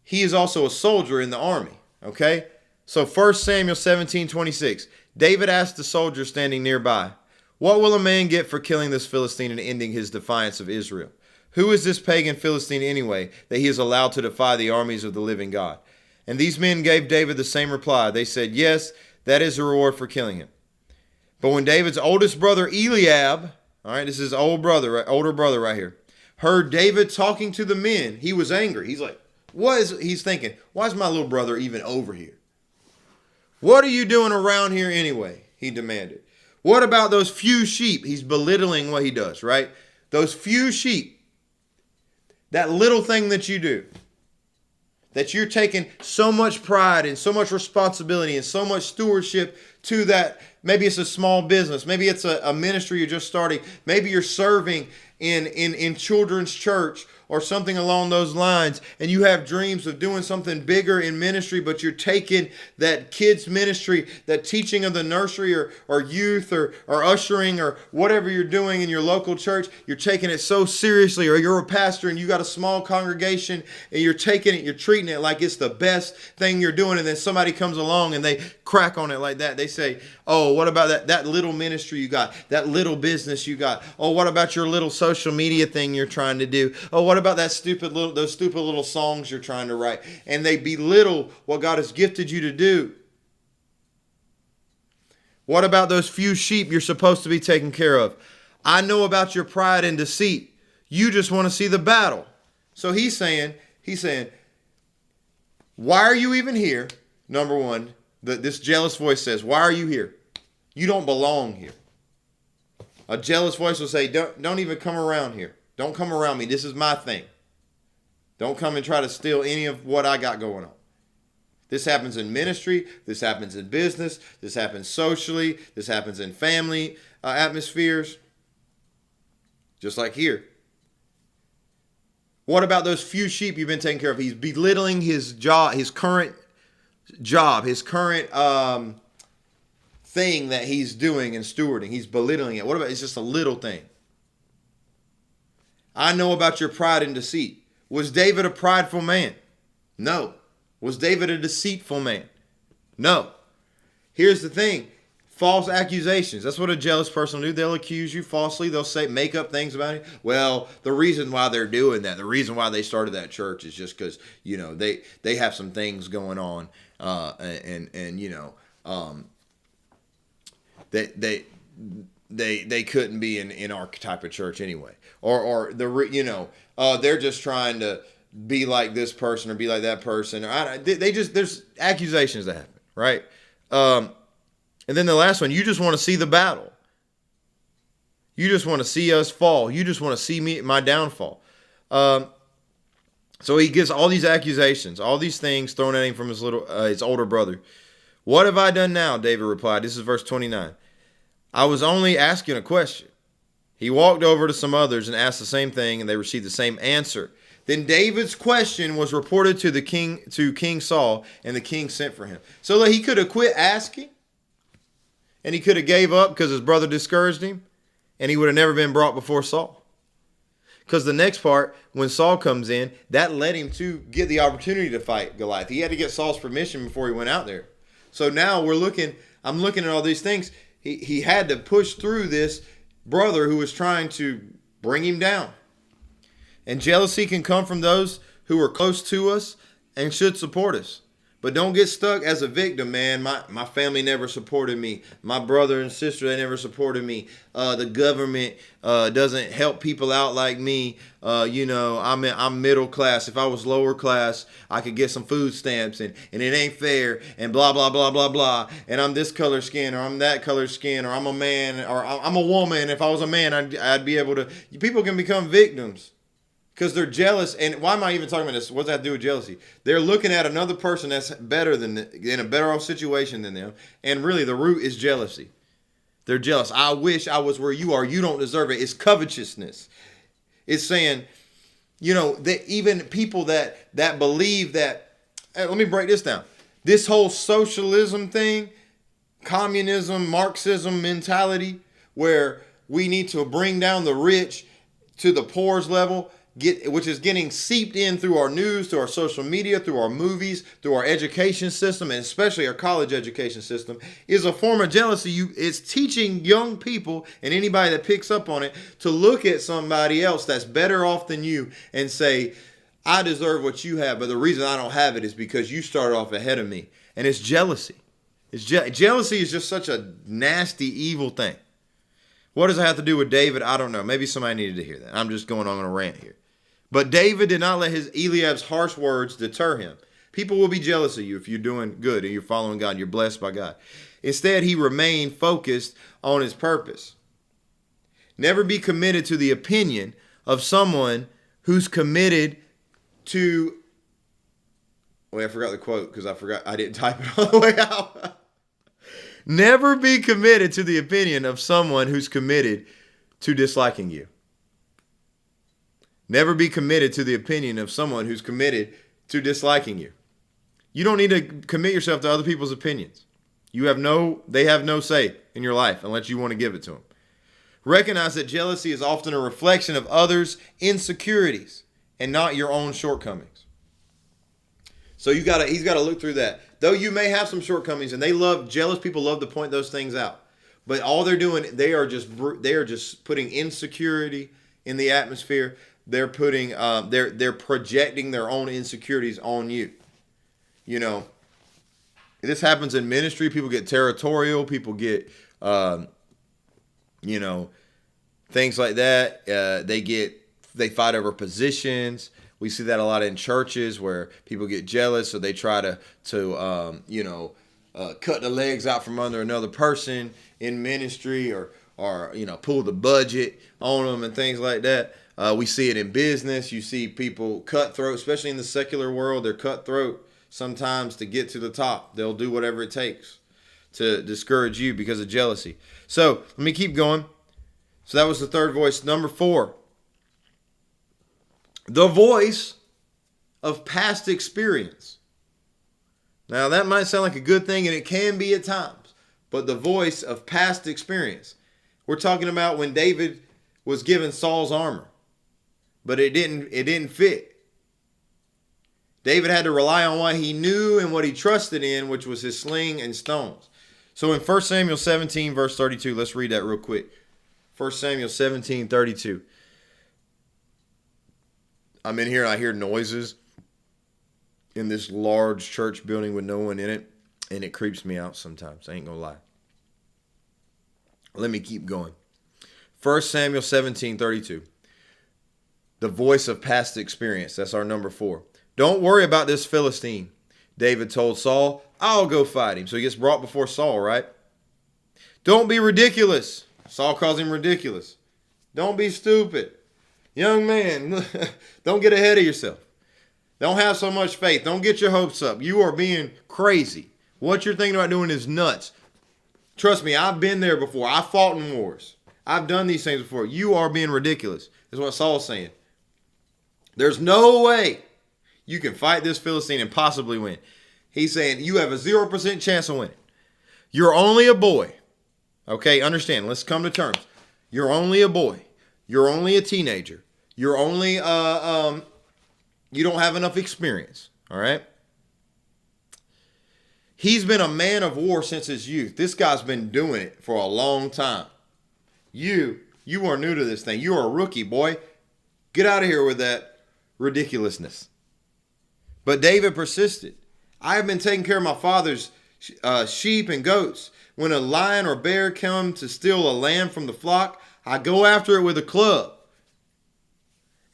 He is also a soldier in the army, okay? So 1 Samuel 17:26. David asked the soldier standing nearby, "What will a man get for killing this Philistine and ending his defiance of Israel? Who is this pagan Philistine anyway, that he is allowed to defy the armies of the living God?" And these men gave David the same reply. They said, "Yes, that is the reward for killing him." But when David's oldest brother Eliab, all right, this is older brother right here, heard David talking to the men, he was angry. He's like, he's thinking, why is my little brother even over here? What are you doing around here anyway? He demanded. What about those few sheep? He's belittling what he does, right? Those few sheep, that little thing that you do, that you're taking so much pride and so much responsibility and so much stewardship to that. Maybe it's a small business. Maybe it's a ministry you're just starting. Maybe you're serving in children's church or something along those lines, and you have dreams of doing something bigger in ministry, but you're taking that kids ministry, that teaching of the nursery or youth or ushering or whatever you're doing in your local church, you're taking it so seriously, or you're a pastor and you got a small congregation and you're taking it, you're treating it like it's the best thing you're doing, and then somebody comes along and they crack on it like that. They say, "Oh, what about that little ministry you got, that little business you got? Oh, what about your little social media thing you're trying to do? Oh, what about those stupid little songs you're trying to write?" And they belittle what God has gifted you to do. What about those few sheep you're supposed to be taking care of? I know about your pride and deceit. You just want to see the battle. So he's saying, why are you even here? Number one, this jealous voice says, why are you here? You don't belong here. A jealous voice will say, don't even come around here. Don't come around me. This is my thing. Don't come and try to steal any of what I got going on. This happens in ministry. This happens in business. This happens socially. This happens in family atmospheres. Just like here. What about those few sheep you've been taking care of? He's belittling his job, his current thing that he's doing and stewarding. He's belittling it. What about, it's just a little thing. I know about your pride and deceit. Was David a prideful man? No. Was David a deceitful man? No. Here's the thing. False accusations. That's what a jealous person will do. They'll accuse you falsely. They'll make up things about it. Well, the reason why they're doing that, the reason why they started that church is just because, they have some things going on. They couldn't be in our type of church anyway. Or they're just trying to be like this person or be like that person. There's accusations that happen, right? And then the last one, you just want to see the battle. You just want to see us fall. You just want to see my downfall. So he gets all these accusations, all these things thrown at him from his older brother. What have I done now? David replied. This is verse 29. I was only asking a question. He walked over to some others and asked the same thing, and they received the same answer. Then David's question was reported to King Saul, and the king sent for him. So he could have quit asking, and he could have gave up because his brother discouraged him, and he would have never been brought before Saul. Because the next part, when Saul comes in, that led him to get the opportunity to fight Goliath. He had to get Saul's permission before he went out there. So now I'm looking at all these things. He had to push through this brother who was trying to bring him down. And jealousy can come from those who are close to us and should support us. But don't get stuck as a victim, man. My family never supported me. My brother and sister, they never supported me. The government doesn't help people out like me. I'm middle class. If I was lower class, I could get some food stamps, and it ain't fair, and blah, blah, blah, blah, blah. And I'm this color skin, or I'm that color skin, or I'm a man, or I'm a woman. If I was a man, I'd be able to. People can become victims. Because they're jealous. And why am I even talking about this? What does that do with jealousy? They're looking at another person that's better than in a better off situation than them. And really the root is jealousy. They're jealous. I wish I was where you are. You don't deserve it. It's covetousness. It's saying, that even people that believe that, let me break this down. This whole socialism thing, communism, Marxism mentality where we need to bring down the rich to the poor's level, which is getting seeped in through our news, through our social media, through our movies, through our education system, and especially our college education system, is a form of jealousy. It's teaching young people and anybody that picks up on it to look at somebody else that's better off than you and say, I deserve what you have, but the reason I don't have it is because you started off ahead of me. And it's jealousy. Jealousy is just such a nasty, evil thing. What does it have to do with David? I don't know. Maybe somebody needed to hear that. I'm just going on a rant here. But David did not let Eliab's harsh words deter him. People will be jealous of you if you're doing good and you're following God, you're blessed by God. Instead, he remained focused on his purpose. Never be committed to the opinion of someone who's committed to... Wait, I forgot the quote because I didn't type it all the way out. Never be committed to the opinion of someone who's committed to disliking you. Never be committed to the opinion of someone who's committed to disliking you. You don't need to commit yourself to other people's opinions. They have no say in your life unless you want to give it to them. Recognize that jealousy is often a reflection of others' insecurities and not your own shortcomings. So he's got to look through that. Though you may have some shortcomings, and jealous people love to point those things out. But all they're doing, they are just putting insecurity in the atmosphere. They're putting they're projecting their own insecurities on you. You know, this happens in ministry. People get territorial. People get things like that. They fight over positions. We see that a lot in churches where people get jealous, so they try to cut the legs out from under another person in ministry, or pull the budget on them and things like that. We see it in business. You see people cutthroat, especially in the secular world. They're cutthroat sometimes to get to the top. They'll do whatever it takes to discourage you because of jealousy. So let me keep going. So that was the third voice. Number 4. The voice of past experience. Now, that might sound like a good thing, and it can be at times, but the voice of past experience. We're talking about when David was given Saul's armor, but it didn't fit. David had to rely on what he knew and what he trusted in, which was his sling and stones. So in 1 Samuel 17, verse 32, let's read that real quick. 1 Samuel 17, 32. I'm in here and I hear noises in this large church building with no one in it, and it creeps me out sometimes. I ain't gonna lie. Let me keep going. 1 Samuel 17, 32. The voice of past experience. That's our number 4. Don't worry about this Philistine. David told Saul, I'll go fight him. So he gets brought before Saul, right? Don't be ridiculous. Saul calls him ridiculous. Don't be stupid. Young man, don't get ahead of yourself. Don't have so much faith. Don't get your hopes up. You are being crazy. What you're thinking about doing is nuts. Trust me, I've been there before. I fought in wars. I've done these things before. You are being ridiculous, is what Saul's saying. There's no way you can fight this Philistine and possibly win. He's saying you have a 0% chance of winning. You're only a boy. Okay, understand. Let's come to terms. You're only a boy. You're only a teenager. You're only, you don't have enough experience. All right? He's been a man of war since his youth. This guy's been doing it for a long time. You are new to this thing. You are a rookie, boy. Get out of here with that ridiculousness. But David persisted. I have been taking care of my father's sheep and goats. When a lion or bear come to steal a lamb from the flock, I go after it with a club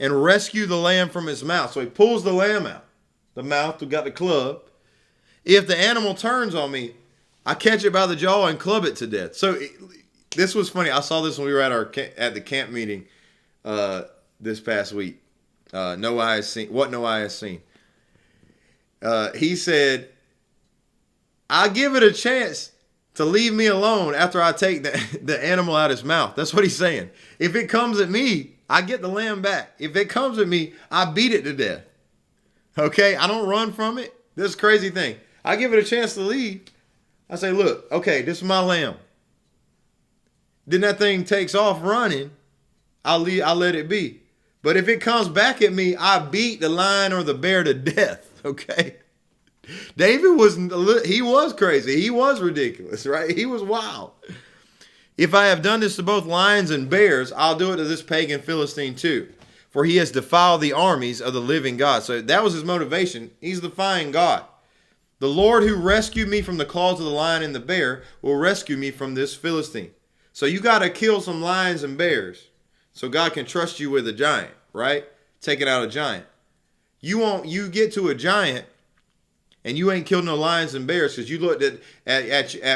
and rescue the lamb from its mouth. So he pulls the lamb out. The mouth, we got the club. If the animal turns on me, I catch it by the jaw and club it to death. So this was funny. I saw this when we were at the camp meeting this past week. No eye has seen what no eye has seen. He said, I give it a chance to leave me alone after I take the animal out of his mouth. That's what he's saying. If it comes at me, I get the lamb back. If it comes at me, I beat it to death. Okay? I don't run from it. This crazy thing. I give it a chance to leave, I say, look, okay, this is my lamb. Then that thing takes off running. I'll let it be. But if it comes back at me, I beat the lion or the bear to death. Okay. David was crazy. He was ridiculous, right? He was wild. If I have done this to both lions and bears, I'll do it to this pagan Philistine too. For he has defiled the armies of the living God. So that was his motivation. He's defying God. The Lord who rescued me from the claws of the lion and the bear will rescue me from this Philistine. So you got to kill some lions and bears so God can trust you with a giant, right? Taking out a giant. You get to a giant and you ain't killed no lions and bears because you looked at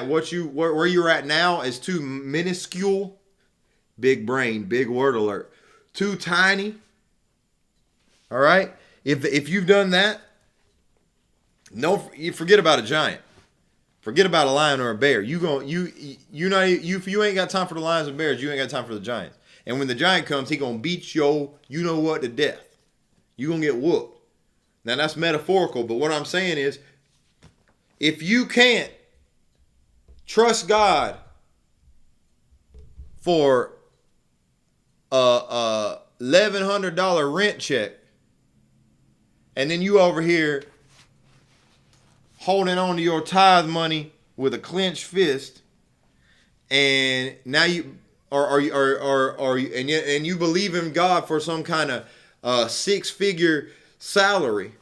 where you're at now is too minuscule. Big brain, big word alert. Too tiny. All right? If you've done that, you forget about a giant. Forget about a lion or a bear. If you ain't got time for the lions and bears, you ain't got time for the giants. And when the giant comes, he gonna beat you know what to death. You gonna get whooped. Now that's metaphorical, but what I'm saying is, if you can't trust God for a $1,100 rent check, and then you over here holding on to your tithe money with a clenched fist, and now you you believe in God for some kind of six-figure salary,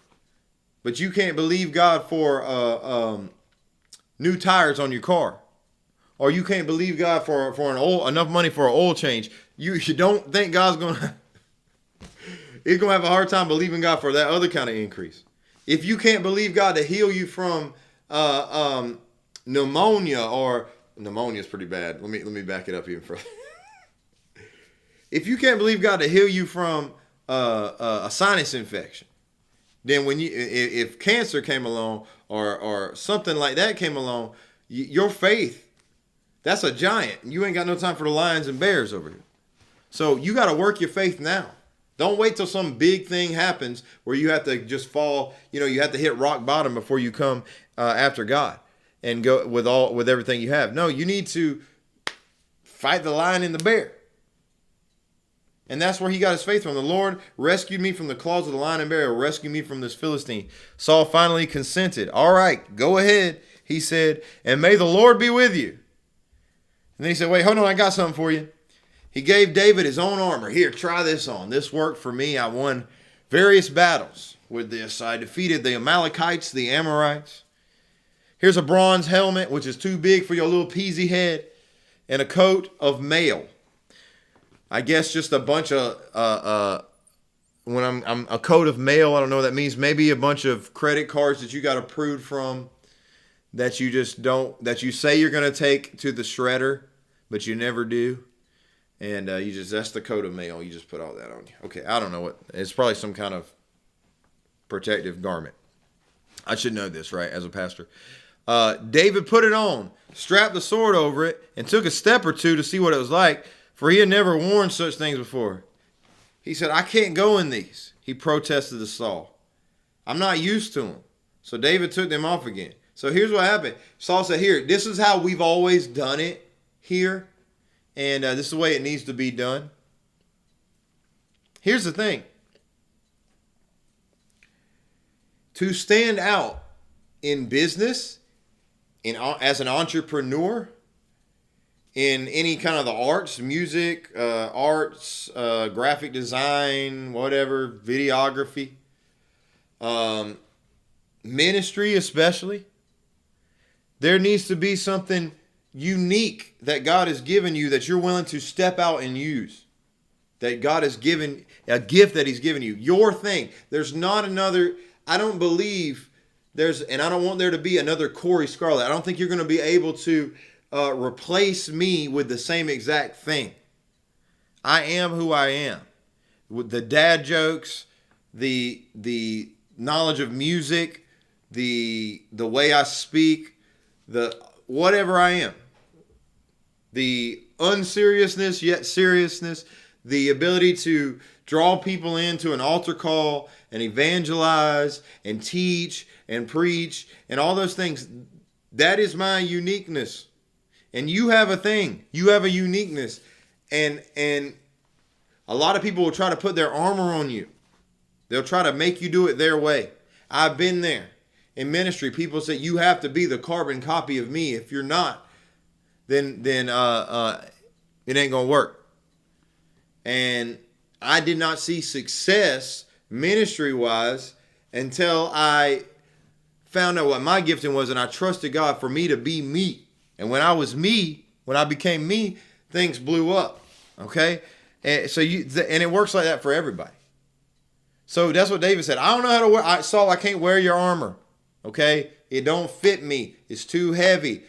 but you can't believe God for new tires on your car, or you can't believe God for enough money for an oil change. You don't think God's gonna he's gonna have a hard time believing God for that other kind of increase. If you can't believe God to heal you from pneumonia, or pneumonia is pretty bad. Let me back it up even further. If you can't believe God to heal you from a sinus infection, then if cancer came along or something like that came along, your faith, that's a giant. You ain't got no time for the lions and bears over here. So you got to work your faith now. Don't wait till some big thing happens where you have to just fall. You have to hit rock bottom before you come after God and go with everything you have. No, you need to fight the lion and the bear. And that's where he got his faith from. The Lord rescued me from the claws of the lion and bear. Rescue me from this Philistine. Saul finally consented. All right, go ahead, he said, and may the Lord be with you. And then he said, wait, hold on, I got something for you. He gave David his own armor. Here, try this on. This worked for me. I won various battles with this. I defeated the Amalekites, the Amorites. Here's a bronze helmet, which is too big for your little peasy head, and a coat of mail. I guess just a bunch of when I'm a coat of mail. I don't know what that means. Maybe a bunch of credit cards that you got approved from that you just don't, that you say you're going to take to the shredder, but you never do. And that's the coat of mail. You just put all that on you. Okay, I don't know what. It's probably some kind of protective garment. I should know this, right, as a pastor. David put it on, strapped the sword over it, and took a step or two to see what it was like, for he had never worn such things before. He said, I can't go in these. He protested to Saul. I'm not used to them. So David took them off again. So here's what happened. Saul said, here, this is how we've always done it here. And this is the way it needs to be done. Here's the thing. To stand out in business, as an entrepreneur, in any kind of the arts, music, graphic design, whatever, videography, ministry especially, there needs to be something unique that God has given you that you're willing to step out and use. That God has given, a gift that he's given you. Your thing. There's not another, I don't believe and I don't want there to be another Corey Scarlett. I don't think you're going to be able to replace me with the same exact thing. I am who I am. With the dad jokes, the knowledge of music, the way I speak, the whatever I am. The unseriousness yet seriousness, the ability to draw people into an altar call and evangelize and teach and preach and all those things. That is my uniqueness. And you have a thing. You have a uniqueness. And a lot of people will try to put their armor on you. They'll try to make you do it their way. I've been there. In ministry, people say you have to be the carbon copy of me. If you're not, then it ain't gonna work. And I did not see success ministry-wise until I found out what my gifting was, and I trusted God for me to be me. And when I was me, when I became me, things blew up. Okay, and so and it works like that for everybody. So that's what David said. I don't know how to wear. Saul, I can't wear your armor. Okay, it don't fit me. It's too heavy.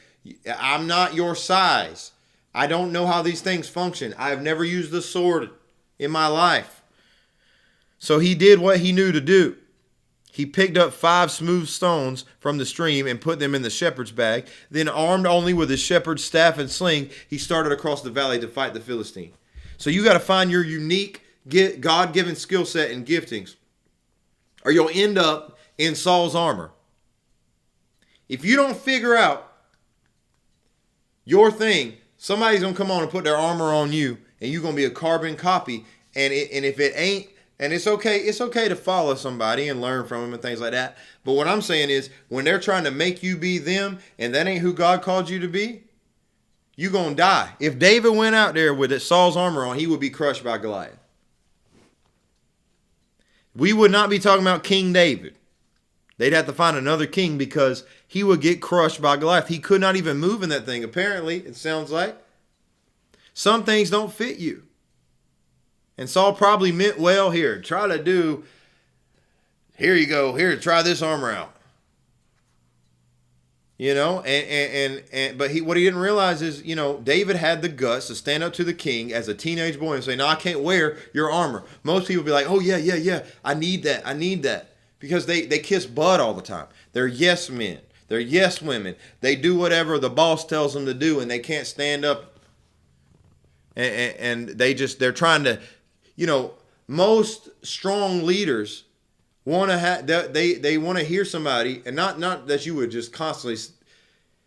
I'm not your size. I don't know how these things function. I've never used the sword in my life. So he did what he knew to do. He picked up 5 smooth stones from the stream and put them in the shepherd's bag. Then, armed only with his shepherd's staff and sling, he started across the valley to fight the Philistine. So you got to find your unique, God-given skill set and giftings, or you'll end up in Saul's armor. If you don't figure out your thing, somebody's going to come on and put their armor on you, and you're going to be a carbon copy. And if it ain't, and it's okay to follow somebody and learn from them and things like that. But what I'm saying is, when they're trying to make you be them, and that ain't who God called you to be, you're going to die. If David went out there with Saul's armor on, he would be crushed by Goliath. We would not be talking about King David. They'd have to find another king because he would get crushed by Goliath. He could not even move in that thing, apparently, it sounds like. Some things don't fit you. And Saul probably meant well here. Here you go. Here, try this armor out. You know, but what he didn't realize is, you know, David had the guts to stand up to the king as a teenage boy and say, no, I can't wear your armor. Most people be like, oh, yeah. I need that. Because they kiss butt all the time. They're yes men. They're yes women. They do whatever the boss tells them to do, and they can't stand up. And they're trying to, you know, most strong leaders want to have, they want to hear somebody, and not that you would just constantly,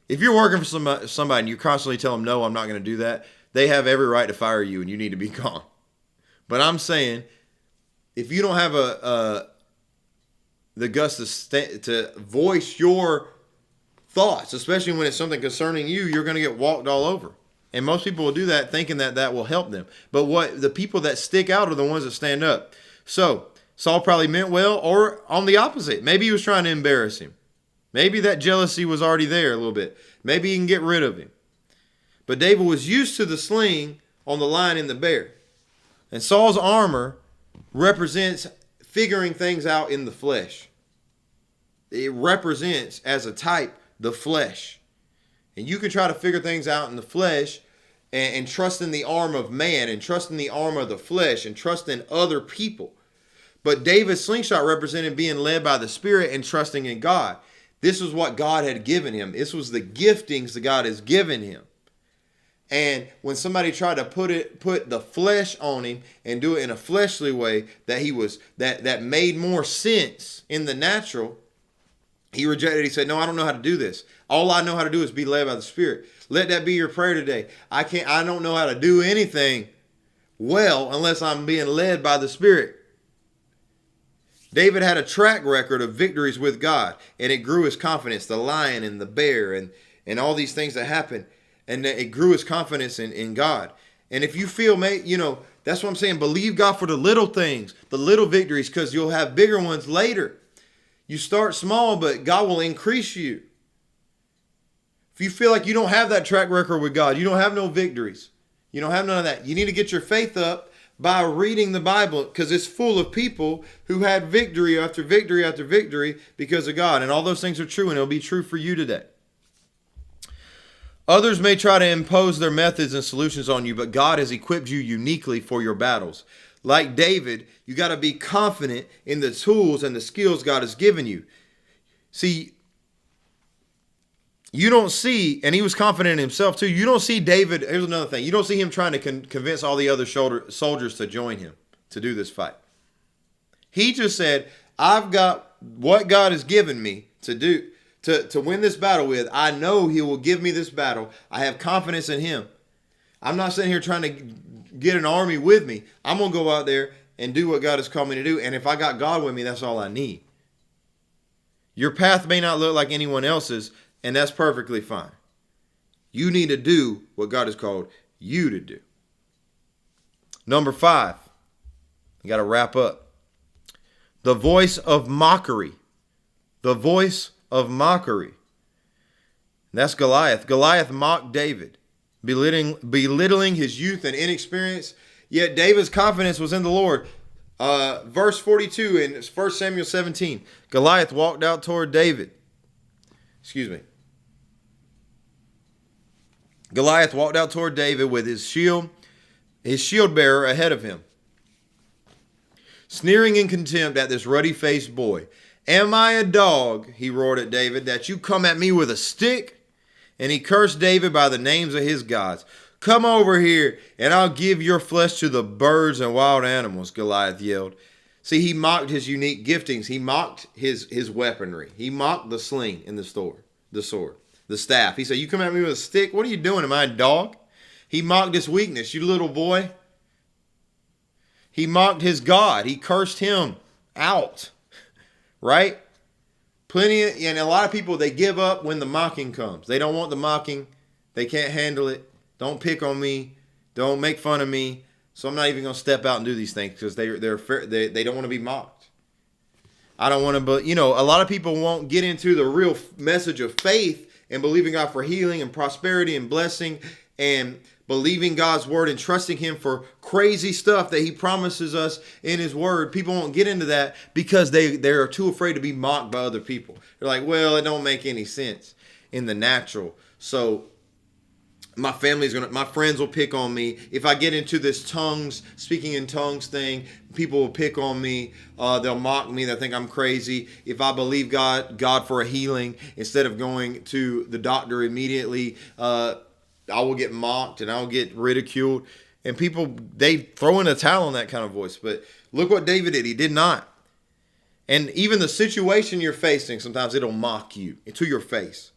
if you're working for somebody and you constantly tell them, no, I'm not going to do that, they have every right to fire you and you need to be gone. But I'm saying, if you don't have the guts to voice your thoughts, especially when it's something concerning you, you're going to get walked all over. And most people will do that thinking that will help them. But the people that stick out are the ones that stand up. So Saul probably meant well, or on the opposite. Maybe he was trying to embarrass him. Maybe that jealousy was already there a little bit. Maybe he can get rid of him. But David was used to the sling on the lion and the bear. And Saul's armor represents figuring things out in the flesh. It represents, as a type, the flesh. And you can try to figure things out in the flesh and trust in the arm of man and trust in the arm of the flesh and trust in other people. But David's slingshot represented being led by the Spirit and trusting in God. This was what God had given him. This was the giftings that God has given him. And when somebody tried to put the flesh on him and do it in a fleshly way that made more sense in the natural, he rejected. He said, no, I don't know how to do this. All I know how to do is be led by the Spirit. Let that be your prayer today. I don't know how to do anything well unless I'm being led by the Spirit. David had a track record of victories with God, and it grew his confidence. The lion and the bear and all these things that happened, and it grew his confidence in God. And if you feel, that's what I'm saying. Believe God for the little things, the little victories, because you'll have bigger ones later. You start small, but God will increase you. If you feel like you don't have that track record with God, you don't have no victories, you don't have none of that, you need to get your faith up by reading the Bible, because it's full of people who had victory after victory after victory because of God. And all those things are true, and it'll be true for you today. Others may try to impose their methods and solutions on you, but God has equipped you uniquely for your battles. Like David, you got to be confident in the tools and the skills God has given you. See, you don't see, and he was confident in himself too, you don't see David, here's another thing, you don't see him trying to convince all the other soldiers to join him to do this fight. He just said, I've got what God has given me to do, to win this battle with. I know he will give me this battle. I have confidence in him. I'm not sitting here trying to get an army with me. I'm going to go out there and do what God has called me to do. And if I got God with me, that's all I need. Your path may not look like anyone else's, and that's perfectly fine. You need to do what God has called you to do. Number 5, you got to wrap up. The voice of mockery. The voice of mockery. That's Goliath. Goliath mocked David, belittling his youth and inexperience. Yet David's confidence was in the Lord. Verse 42 in 1 Samuel 17. Goliath walked out toward David. Goliath walked out toward David with his shield bearer ahead of him, sneering in contempt at this ruddy-faced boy. Am I a dog, he roared at David, that you come at me with a stick? And he cursed David by the names of his gods. Come over here, and I'll give your flesh to the birds and wild animals, Goliath yelled. See, he mocked his unique giftings. He mocked his weaponry. He mocked the sling in the sword, the staff. He said, you come at me with a stick? What are you doing? Am I a dog? He mocked his weakness, you little boy. He mocked his God. He cursed him out. Right? And a lot of people, they give up when the mocking comes. They don't want the mocking. They can't handle it. Don't pick on me. Don't make fun of me. So I'm not even going to step out and do these things because they don't want to be mocked. I don't want to, but a lot of people won't get into the real message of faith and believing God for healing and prosperity and blessing and believing God's word and trusting him for crazy stuff that he promises us in his word. People won't get into that because they're too afraid to be mocked by other people. They're like, well, it don't make any sense in the natural. So my friends will pick on me. If I get into this speaking in tongues thing, people will pick on me. They'll mock me. They'll think I'm crazy. If I believe God for a healing, instead of going to the doctor immediately, I will get mocked and I'll get ridiculed. And people, they throw in a towel on that kind of voice. But look what David did. He did not. And even the situation you're facing, sometimes it'll mock you to your face.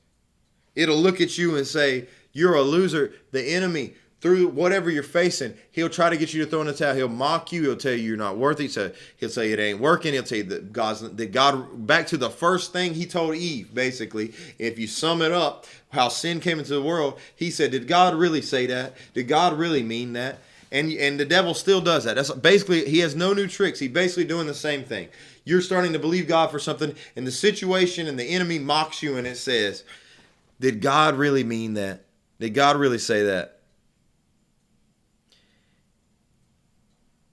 It'll look at you and say, you're a loser. The enemy, through whatever you're facing, he'll try to get you to throw in the towel. He'll mock you. He'll tell you you're not worthy. So he'll say it ain't working. He'll tell you that God, back to the first thing he told Eve, basically, if you sum it up, how sin came into the world, he said, did God really say that? Did God really mean that? And the devil still does that. That's basically, he has no new tricks. He's basically doing the same thing. You're starting to believe God for something, and the situation and the enemy mocks you, and it says, did God really mean that? Did God really say that?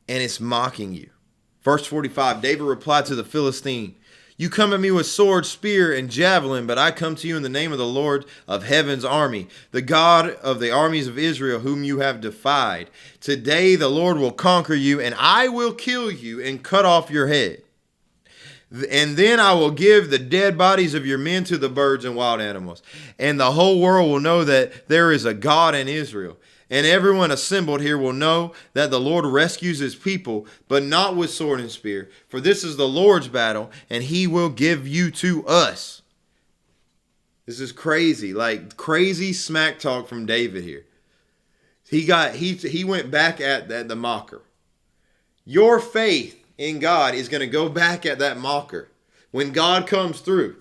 And it's mocking you. Verse 45, David replied to the Philistine, you come at me with sword, spear, and javelin, but I come to you in the name of the Lord of heaven's army, the God of the armies of Israel, whom you have defied. Today the Lord will conquer you, and I will kill you and cut off your head. And then I will give the dead bodies of your men to the birds and wild animals. And the whole world will know that there is a God in Israel. And everyone assembled here will know that the Lord rescues his people, but not with sword and spear. For this is the Lord's battle, and he will give you to us. This is crazy, like crazy smack talk from David here. He went back at the mocker. Your faith in God is going to go back at that mocker. When God comes through,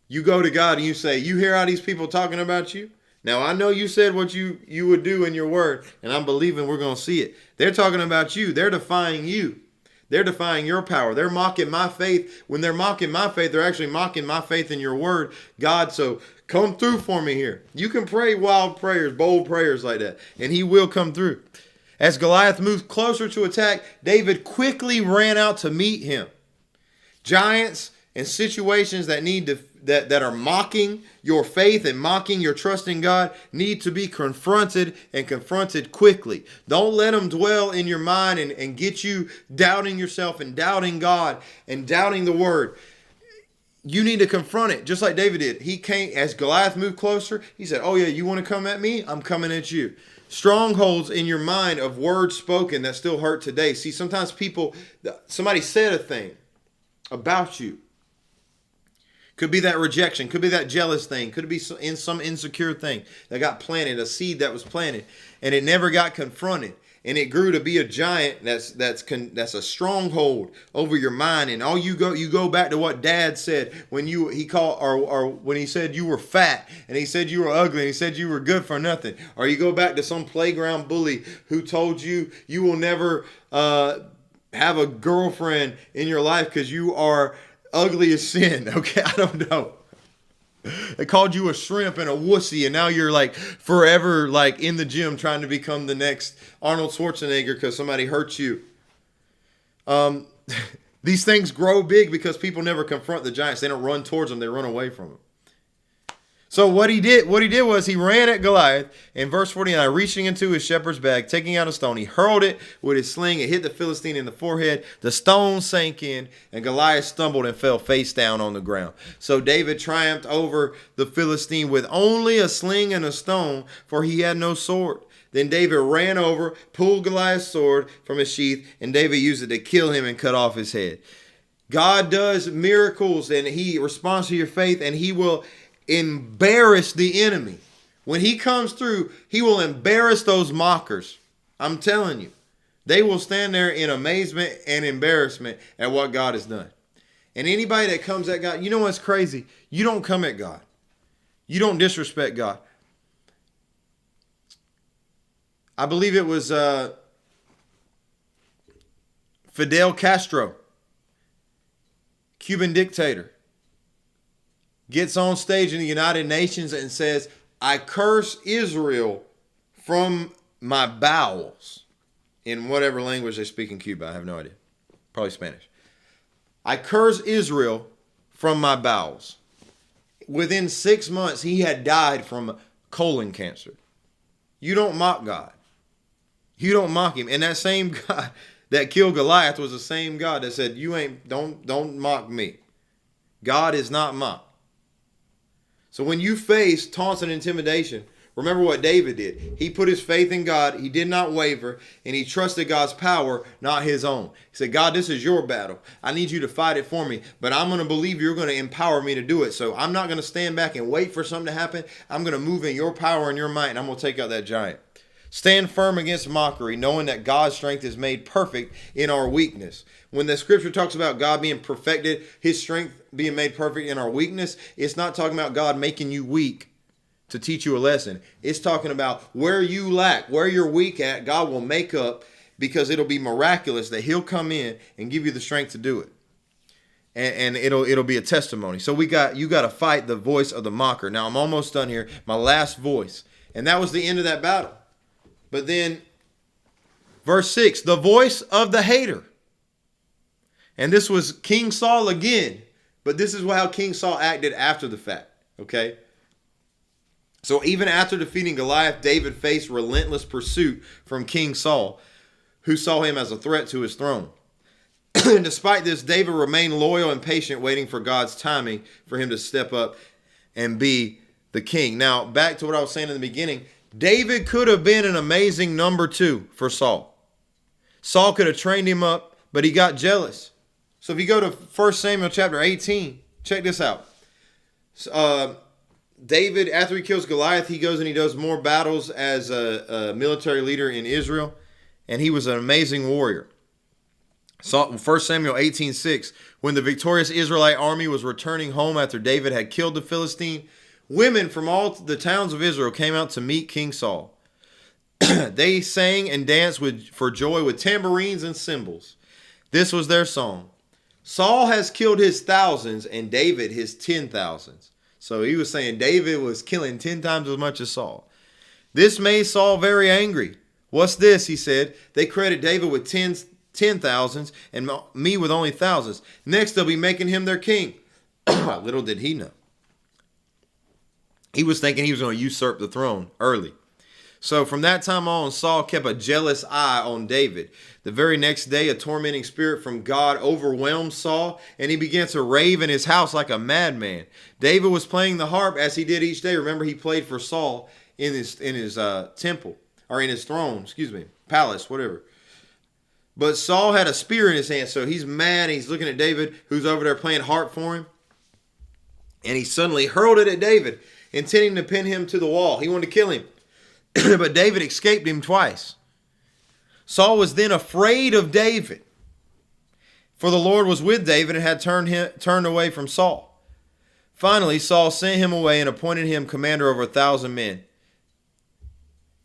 you go to God and you say, you hear how these people talking about you? Now, I know you said what you would do in your word, and I'm believing we're going to see it. They're talking about you. They're defying you. They're defying your power. They're mocking my faith. When they're mocking my faith, they're actually mocking my faith in your word, God. So come through for me here. You can pray wild prayers, bold prayers like that, and he will come through. As Goliath moved closer to attack, David quickly ran out to meet him. Giants and situations that are mocking your faith and mocking your trust in God need to be confronted, and confronted quickly. Don't let them dwell in your mind and get you doubting yourself and doubting God and doubting the word. You need to confront it, just like David did. He came, as Goliath moved closer, he said, oh yeah, you want to come at me? I'm coming at you. Strongholds in your mind of words spoken that still hurt today. See, sometimes somebody said a thing about you. Could be that rejection. Could be that jealous thing. Could be in some insecure thing that got planted, a seed that was planted, and it never got confronted, and it grew to be a giant. That's a stronghold over your mind. And all you go back to what Dad said when when he said you were fat, and he said you were ugly, and he said you were good for nothing. Or you go back to some playground bully who told you you will never have a girlfriend in your life because you are ugly as sin. Okay, I don't know. They called you a shrimp and a wussy, and now you're like forever like in the gym trying to become the next Arnold Schwarzenegger because somebody hurt you. These things grow big because people never confront the giants. They don't run towards them. They run away from them. So what he did was he ran at Goliath in verse 49, reaching into his shepherd's bag, taking out a stone. He hurled it with his sling. It hit the Philistine in the forehead. The stone sank in, and Goliath stumbled and fell face down on the ground. So David triumphed over the Philistine with only a sling and a stone, for he had no sword. Then David ran over, pulled Goliath's sword from his sheath, and David used it to kill him and cut off his head. God does miracles, and he responds to your faith, and he will embarrass the enemy. When he comes through, he will embarrass those mockers. I'm telling you, they will stand there in amazement and embarrassment at what God has done. And anybody that comes at God, you know what's crazy? You don't come at God. You don't disrespect God. I believe it was Fidel Castro, Cuban dictator, gets on stage in the United Nations and says, I curse Israel from my bowels. In whatever language they speak in Cuba, I have no idea. Probably Spanish. I curse Israel from my bowels. Within 6 months, he had died from colon cancer. You don't mock God. You don't mock him. And that same God that killed Goliath was the same God that said, don't mock me. God is not mocked. So when you face taunts and intimidation, remember what David did. He put his faith in God. He did not waver, and he trusted God's power, not his own. He said, God, this is your battle. I need you to fight it for me, but I'm going to believe you're going to empower me to do it. So I'm not going to stand back and wait for something to happen. I'm going to move in your power and your might, and I'm going to take out that giant. Stand firm against mockery, knowing that God's strength is made perfect in our weakness. When the scripture talks about God being perfected, his strength being made perfect in our weakness, it's not talking about God making you weak to teach you a lesson. It's talking about where you lack, where you're weak at, God will make up, because it'll be miraculous that he'll come in and give you the strength to do it. And it'll be a testimony. So you got to fight the voice of the mocker. Now I'm almost done here. My last voice. And that was the end of that battle. But then, verse 6, the voice of the hater. And this was King Saul again. But this is how King Saul acted after the fact. Okay? So even after defeating Goliath, David faced relentless pursuit from King Saul, who saw him as a threat to his throne. And despite this, David remained loyal and patient, waiting for God's timing for him to step up and be the king. Now, back to what I was saying in the beginning. David could have been an amazing number 2 for Saul. Saul could have trained him up, but he got jealous. So if you go to 1 Samuel chapter 18, check this out. David, after he kills Goliath, he goes and he does more battles as a military leader in Israel, and he was an amazing warrior. So 1 Samuel 18:6, when the victorious Israelite army was returning home after David had killed the Philistine, women from all the towns of Israel came out to meet King Saul. They sang and danced for joy with tambourines and cymbals. This was their song. Saul has killed his thousands and David his 10,000s. So he was saying David was killing 10 times as much as Saul. This made Saul very angry. What's this? He said. They credit David with 10,000s and me with only thousands. Next, they'll be making him their king. Little did he know. He was thinking he was going to usurp the throne early. So from that time on, Saul kept a jealous eye on David. The very next day, a tormenting spirit from God overwhelmed Saul, and he began to rave in his house like a madman. David was playing the harp as he did each day. Remember, he played for Saul in his temple, or in his throne, palace, whatever. But Saul had a spear in his hand, so he's mad. He's looking at David, who's over there playing harp for him. And he suddenly hurled it at David, intending to pin him to the wall. He wanted to kill him. But David escaped him twice. Saul was then afraid of David, for the Lord was with David and had turned away from Saul. Finally, Saul sent him away and appointed him commander over 1,000 men.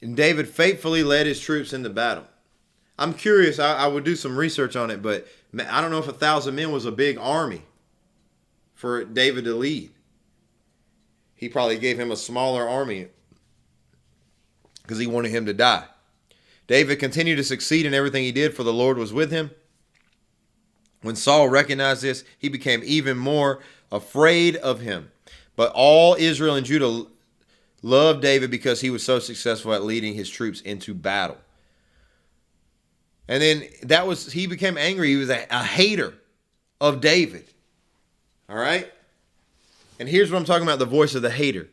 And David faithfully led his troops into battle. I'm curious, I would do some research on it, but I don't know if 1,000 men was a big army for David to lead. He probably gave him a smaller army because he wanted him to die. David continued to succeed in everything he did, for the Lord was with him. When Saul recognized this, he became even more afraid of him. But all Israel and Judah loved David because he was so successful at leading his troops into battle. And then he became angry. He was a hater of David. All right? And here's what I'm talking about, the voice of the hater.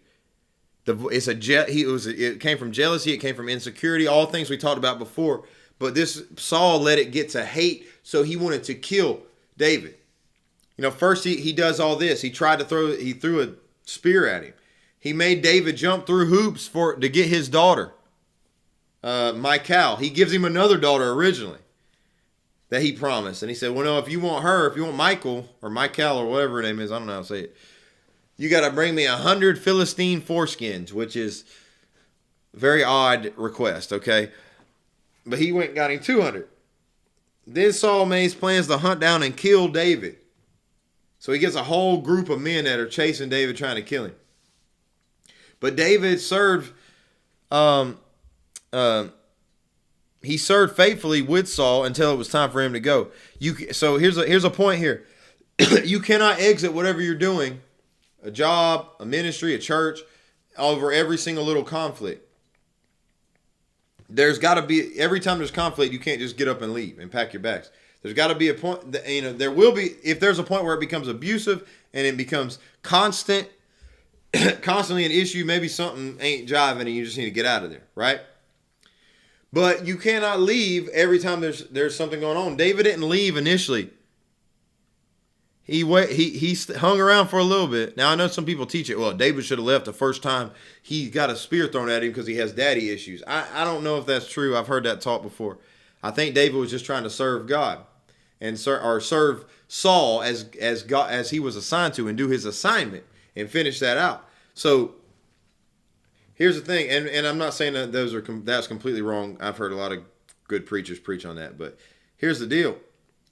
It came from jealousy, it came from insecurity, all things we talked about before. But this Saul let it get to hate, so he wanted to kill David. You know, first he does all this. He threw a spear at him. He made David jump through hoops to get his daughter, Michal. He gives him another daughter originally that he promised. And he said, well, no, if you want Michael or Michal or whatever her name is, I don't know how to say it, you got to bring me 100 Philistine foreskins, which is a very odd request, okay? But he went and got him 200. Then Saul made his plans to hunt down and kill David. So he gets a whole group of men that are chasing David, trying to kill him. But David served faithfully with Saul until it was time for him to go. So here's a point here. You cannot exit whatever you're doing, a job, a ministry, a church, over every single little conflict. There's got to be, every time there's conflict, you can't just get up and leave and pack your bags. There's got to be a point that, there will be, if there's a point where it becomes abusive and it becomes constantly an issue, maybe something ain't jiving and you just need to get out of there, right? But you cannot leave every time there's something going on. David didn't leave initially. He hung around for a little bit. Now, I know some people teach it. Well, David should have left the first time he got a spear thrown at him because he has daddy issues. I don't know if that's true. I've heard that taught before. I think David was just trying to serve God and serve Saul as God, as he was assigned to, and do his assignment and finish that out. So here's the thing, and I'm not saying that that's completely wrong. I've heard a lot of good preachers preach on that, but here's the deal: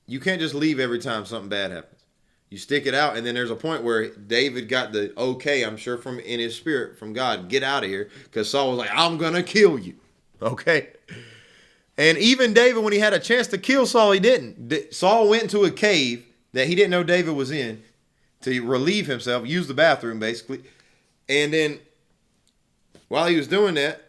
you can't just leave every time something bad happens. You stick it out, and then there's a point where David got the okay, I'm sure, from in his spirit from God, get out of here, because Saul was like, I'm gonna kill you. Okay. And even David, when he had a chance to kill Saul, he didn't. Saul went into a cave that he didn't know David was in to relieve himself, use the bathroom basically. And then while he was doing that,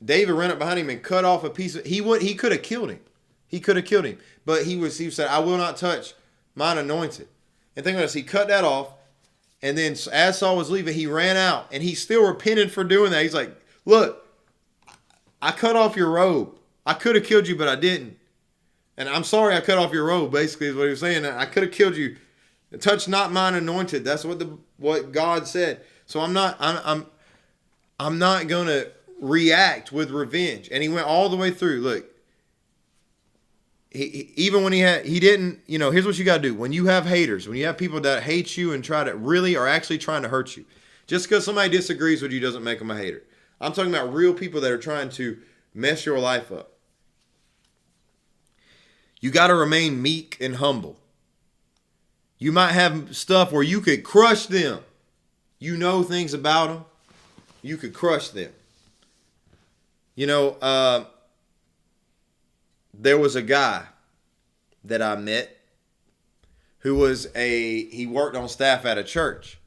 David ran up behind him and cut off a piece of, he could have killed him. He could have killed him. But he said, I will not touch mine anointed. And think about this, he cut that off. And then as Saul was leaving, he ran out and he still repented for doing that. He's like, look, I cut off your robe. I could have killed you, but I didn't. And I'm sorry I cut off your robe, basically is what he was saying. I could have killed you. Touch not mine anointed. That's what God said. So I'm not going to react with revenge. And he went all the way through. Look, even when he didn't, here's what you got to do. When you have haters, when you have people that hate you and are actually trying to hurt you, just because somebody disagrees with you doesn't make them a hater. I'm talking about real people that are trying to mess your life up. You got to remain meek and humble. You might have stuff where you could crush them. You know things about them. You could crush them. There was a guy that I met who he worked on staff at a church.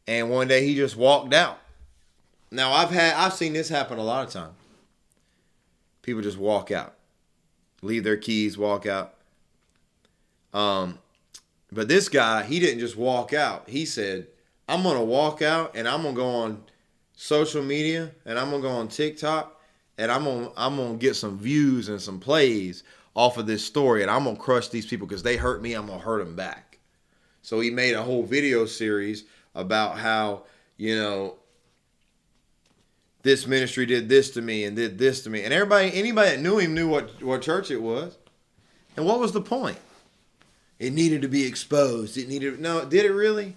And one day he just walked out. Now I've seen this happen a lot of times. People just walk out. Leave their keys, walk out. But this guy, he didn't just walk out. He said, I'm going to walk out and I'm going to go on social media and I'm going to go on TikTok and I'm going to get some views and some plays off of this story and I'm going to crush these people because they hurt me. I'm going to hurt them back. So he made a whole video series about how, this ministry did this to me and did this to me. And anybody that knew him knew what church it was. And what was the point? It needed to be exposed. No, did it really?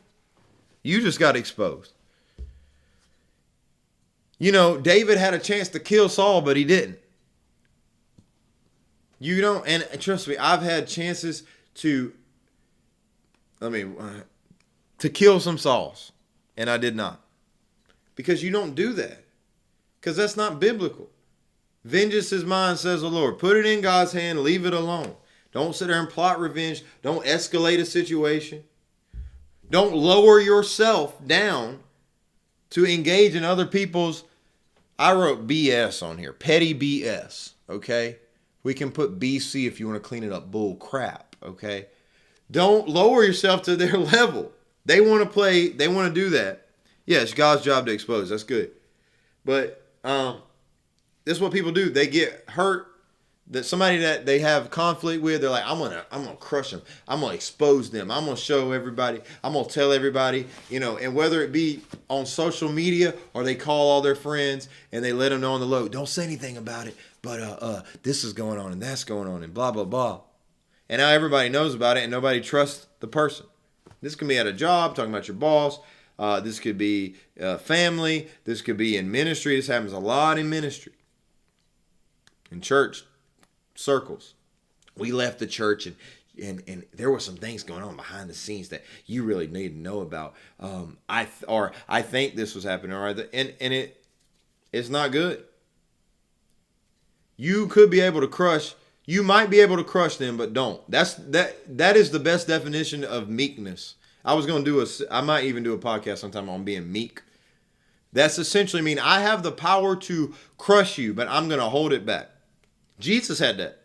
You just got exposed. David had a chance to kill Saul, but he didn't. And trust me, I've had chances to kill some Sauls, and I did not. Because you don't do that. Because that's not biblical. Vengeance is mine, says the Lord. Put it in God's hand, leave it alone. Don't sit there and plot revenge. Don't escalate a situation. Don't lower yourself down to engage in other people's, I wrote BS on here, petty BS, okay? We can put BC if you want to clean it up, bull crap, okay? Don't lower yourself to their level. They want to play, they want to do that. Yeah, it's God's job to expose. That's good. But this is what people do. They get hurt. That somebody that they have conflict with, they're like, I'm gonna crush them. I'm gonna expose them. I'm gonna show everybody. I'm gonna tell everybody, and whether it be on social media or they call all their friends and they let them know on the low, don't say anything about it, but this is going on and that's going on and blah, blah, blah. And now everybody knows about it and nobody trusts the person. This can be at a job, talking about your boss. This could be family. This could be in ministry. This happens a lot in ministry. In church circles. We left the church and there were some things going on behind the scenes that you really need to know about. I think this was happening, and it's not good. You could be able to crush. You might be able to crush them, but don't. That is the best definition of meekness. I might even do a podcast sometime on being meek. That's essentially mean I have the power to crush you, but I'm going to hold it back. Jesus had that.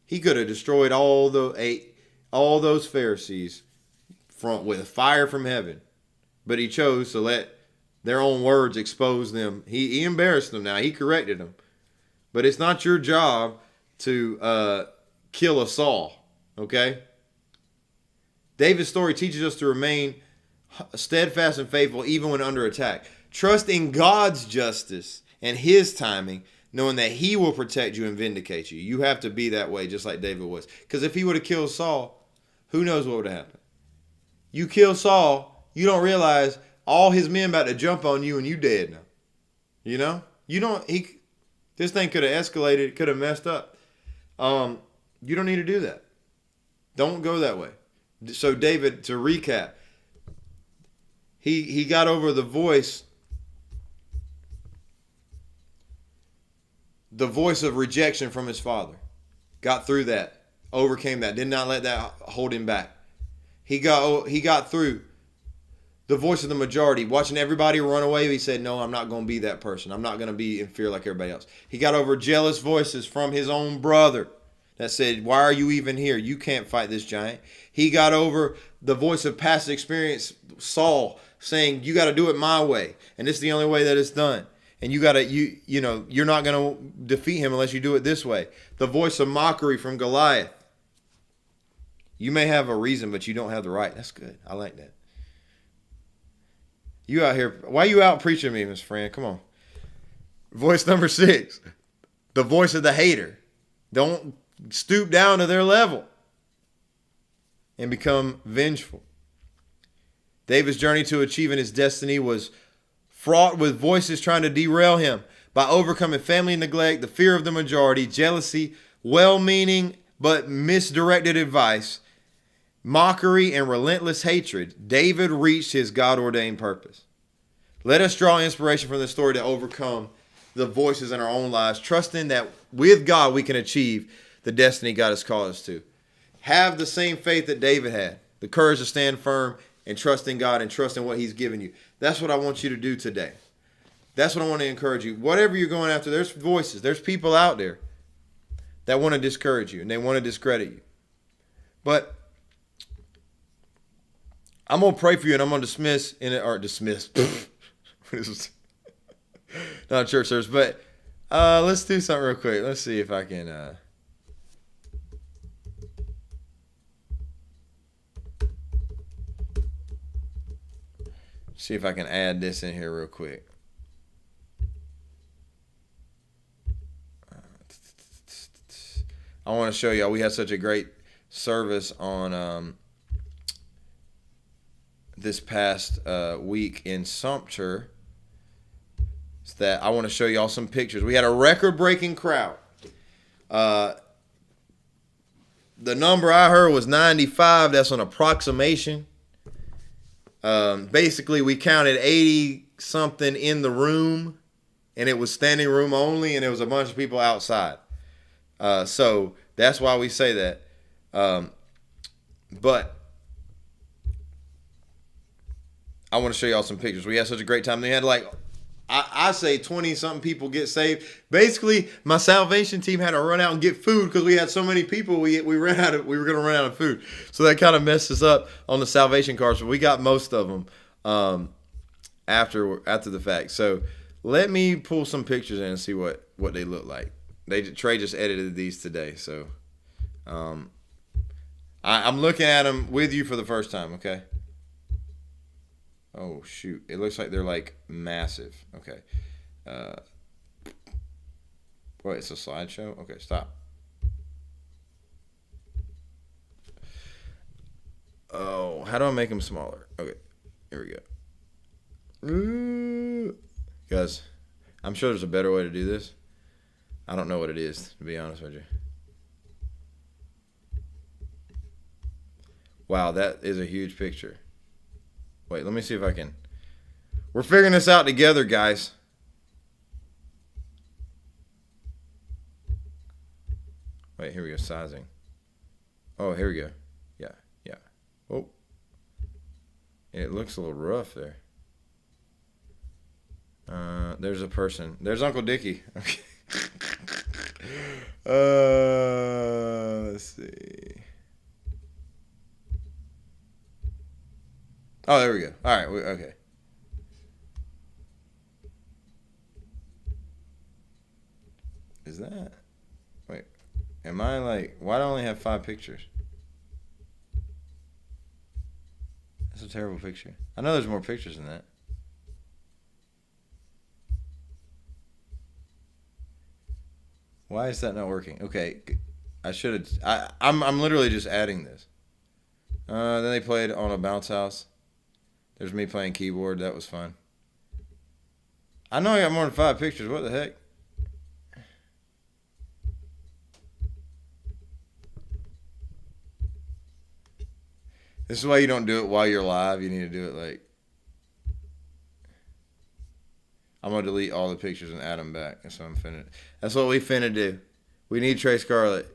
He could have destroyed all those Pharisees with fire from heaven, but he chose to let their own words expose them. He embarrassed them. Now he corrected them, but it's not your job to kill a Saul. Okay. David's story teaches us to remain steadfast and faithful even when under attack. Trust in God's justice and his timing, knowing that he will protect you and vindicate you. You have to be that way, just like David was. Because if he would have killed Saul, who knows what would have happened? You kill Saul, you don't realize all his men about to jump on you and you dead now. This thing could have escalated, could have messed up. You don't need to do that. Don't go that way. So David, to recap, he got over the voice of rejection from his father. Got through that. Overcame that. Did not let that hold him back. He got through the voice of the majority. Watching everybody run away, he said, no, I'm not going to be that person. I'm not going to be in fear like everybody else. He got over jealous voices from his own brother that said, why are you even here? You can't fight this giant. He got over the voice of past experience, Saul, saying, you got to do it my way. And this is the only way that it's done. And you're not going to defeat him unless you do it this way. The voice of mockery from Goliath. You may have a reason, but you don't have the right. That's good. I like that. You out here. Why you out preaching me, Miss Fran? Come on. Voice number 6. The voice of the hater. Don't stoop down to their level and become vengeful. David's journey to achieving his destiny was fraught with voices trying to derail him. By overcoming family neglect, the fear of the majority, jealousy, well-meaning but misdirected advice, mockery, and relentless hatred, David reached his God-ordained purpose. Let us draw inspiration from this story to overcome the voices in our own lives, trusting that with God we can achieve the destiny God has called us to. Have the same faith that David had, the courage to stand firm and trust in God and trust in what he's given you. That's what I want you to do today. That's what I want to encourage you. Whatever you're going after, there's voices, there's people out there that want to discourage you and they want to discredit you. But I'm going to pray for you and I'm going to dismiss. Not a church service, but let's do something real quick. Let's see if I can. See if I can add this in here real quick. I want to show y'all. We had such a great service on this past week in Sumter that I want to show y'all some pictures. We had a record-breaking crowd. The number I heard was 95. That's an approximation. Basically, we counted 80-something in the room, and it was standing room only, and there was a bunch of people outside. So that's why we say that. But I want to show y'all some pictures. We had such a great time. They had I say 20-something people get saved. Basically, my salvation team had to run out and get food because we had so many people. We were going to run out of food. So that kind of messed us up on the salvation cards. But we got most of them after the fact. So let me pull some pictures in and see what they look like. Trey just edited these today. So I'm looking at them with you for the first time. Okay. Oh, shoot. It looks like they're, massive. Okay. What, it's a slideshow? Okay, stop. Oh, how do I make them smaller? Okay, here we go. Guys, I'm sure there's a better way to do this. I don't know what it is, to be honest with you. Wow, that is a huge picture. Wait, let me see if I can. We're figuring this out together, guys. Wait, here we go. Sizing. Oh, here we go. Yeah. Oh. It looks a little rough there. There's a person. There's Uncle Dickie. Okay. Let's see. Oh, there we go. All right. Okay. Is that? Wait. Am I why do I only have 5 pictures? That's a terrible picture. I know there's more pictures than that. Why is that not working? Okay. I should have. I'm literally just adding this. Then they played on a bounce house. There's me playing keyboard. That was fun. I know I got more than 5 pictures. What the heck? This is why you don't do it while you're live. You need to do it I'm going to delete all the pictures and add them back. That's what we finna do. We need Trey Scarlett.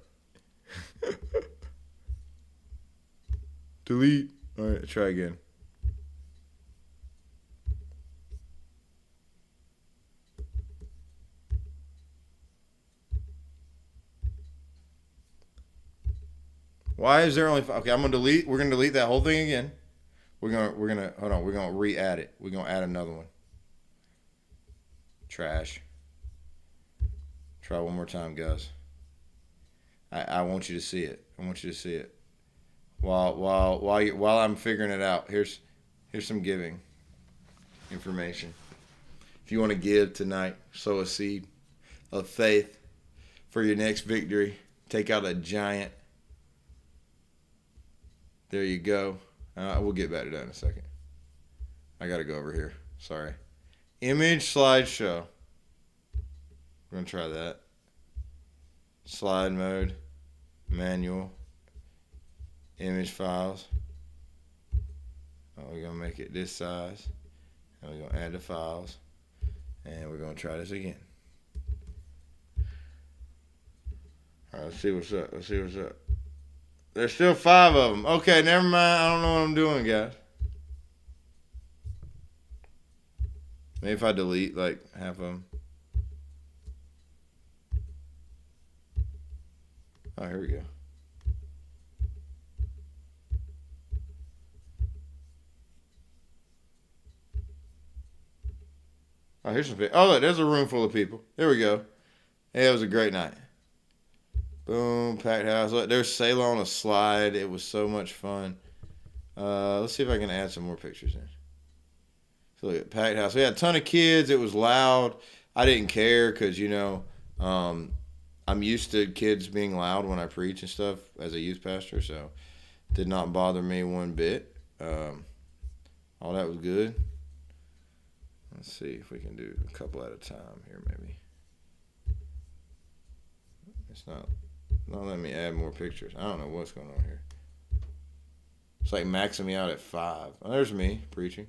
Delete. All right, try again. Why is there only 5? Okay, I'm gonna delete. We're gonna delete that whole thing again. We're gonna hold on. We're gonna re-add it. We're gonna add another one. Trash. Try one more time, guys. I want you to see it. I want you to see it. While I'm figuring it out, here's some giving information. If you want to give tonight, sow a seed of faith for your next victory. Take out a giant. There you go. We'll get back to that in a second. I got to go over here. Sorry. Image slideshow. We're going to try that. Slide mode. Manual. Image files. We're going to make it this size. And we're going to add the files. And we're going to try this again. All right, let's see what's up. There's still 5 of them. Okay, never mind. I don't know what I'm doing, guys. Maybe if I delete half of them. Oh, here we go. Oh, here's some. Oh, look, there's a room full of people. There we go. Hey, it was a great night. Boom, packed house. Look, there's Sailor on a slide. It was so much fun. Let's see if I can add some more pictures in. So look at packed house. We had a ton of kids. It was loud. I didn't care because, I'm used to kids being loud when I preach and stuff as a youth pastor, so it did not bother me one bit. All that was good. Let's see if we can do a couple at a time here, maybe. It's not letting me add more pictures. I don't know what's going on here. It's like maxing me out at 5. Oh, there's me preaching.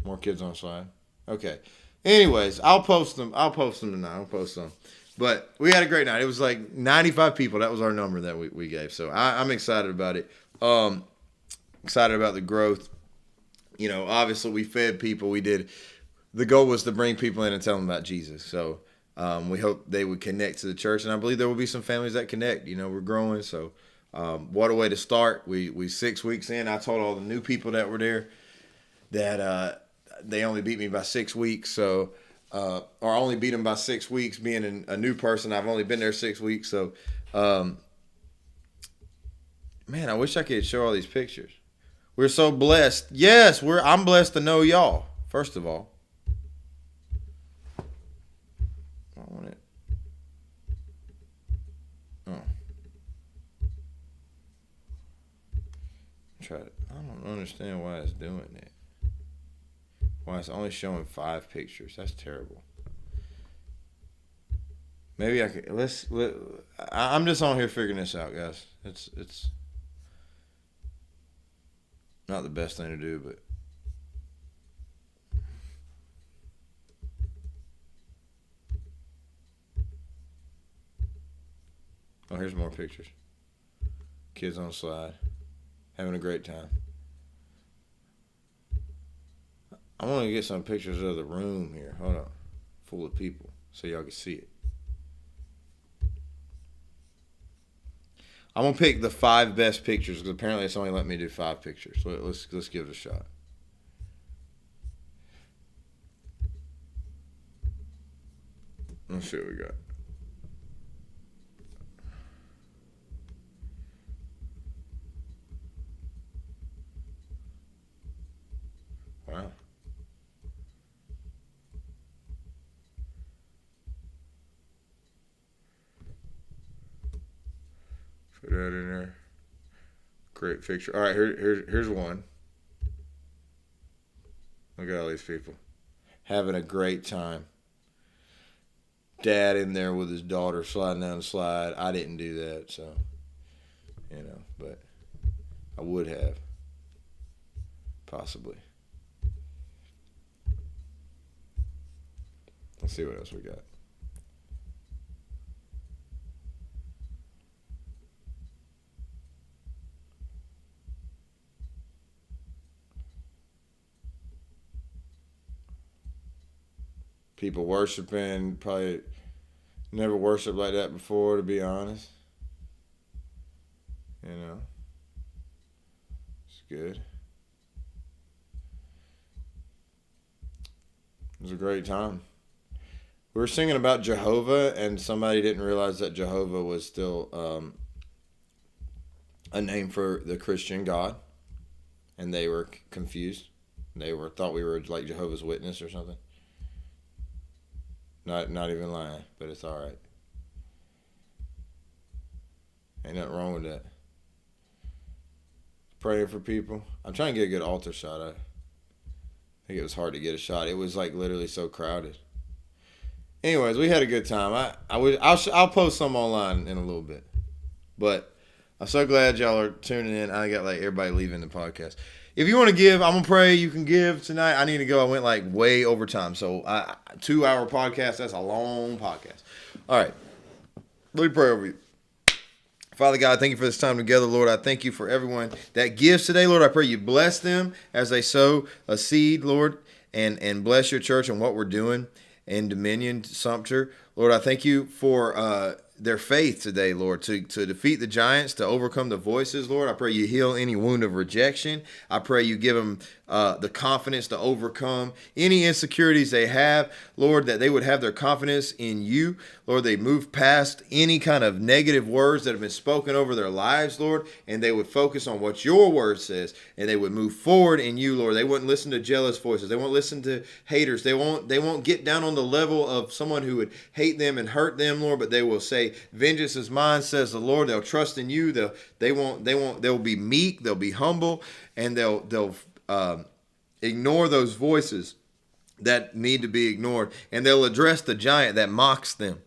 More kids on slide. Okay. Anyways, I'll post them tonight. I'll post them. But we had a great night. It was like 95 people. That was our number that we gave. So I'm excited about it. Excited about the growth. Obviously we fed people. The goal was to bring people in and tell them about Jesus. So we hope they would connect to the church. And I believe there will be some families that connect. We're growing. So what a way to start. We 6 weeks in. I told all the new people that were there that they only beat me by 6 weeks. So, or only beat them by 6 weeks. Being a new person, I've only been there 6 weeks. So, man, I wish I could show all these pictures. We're so blessed. Yes, I'm blessed to know y'all. First of all, I want it. Oh, try it. I don't understand why it's doing that. Why it's only showing 5 pictures. That's terrible. Maybe I could I'm just on here figuring this out, guys. It's not the best thing to do, but oh, here's more pictures. Kids on slide, having a great time. I want to get some pictures of the room here. Hold on. Full of people so y'all can see it. I'm going to pick the 5 best pictures because apparently it's only let me do 5 pictures. So let's give it a shot. Let's see what we got. Wow. Put that in there. Great picture. All right, here's one. Look at all these people having a great time. Dad in there with his daughter sliding down the slide. I didn't do that, so but I would have possibly. Let's see what else we got. People worshiping, probably never worshiped like that before, to be honest. It's good. It was a great time. We were singing about Jehovah, and somebody didn't realize that Jehovah was still a name for the Christian God, and they were confused. They thought we were like Jehovah's Witness or something. Not even lying, but it's all right. Ain't nothing wrong with that. Praying for people. I'm trying to get a good altar shot. I think it was hard to get a shot. It was like literally so crowded. Anyways, we had a good time. I'll post some online in a little bit, but I'm so glad y'all are tuning in. I got like everybody leaving the podcast. If you want to give, I'm gonna pray. You can give tonight. I need to go. I went like way over time, so 2-hour podcast. That's a long podcast. All right, let me pray over you. Father God, thank you for this time together, Lord. I thank you for everyone that gives today, Lord. I pray you bless them as they sow a seed, Lord, and bless your church and what we're doing in Dominion, Sumter. Lord, I thank you for their faith today, Lord, to defeat the giants, to overcome the voices, Lord. I pray you heal any wound of rejection. I pray you give them the confidence to overcome any insecurities they have, Lord, that they would have their confidence in you. Lord, they move past any kind of negative words that have been spoken over their lives, Lord, and they would focus on what your word says, and they would move forward in you, Lord. They wouldn't listen to jealous voices. They won't listen to haters. They won't get down on the level of someone who would hate them and hurt them, Lord, but they will say, vengeance is mine, says the Lord. They'll trust in you. They'll be meek. They'll be humble, and they'll ignore those voices that need to be ignored, and they'll address the giant that mocks them.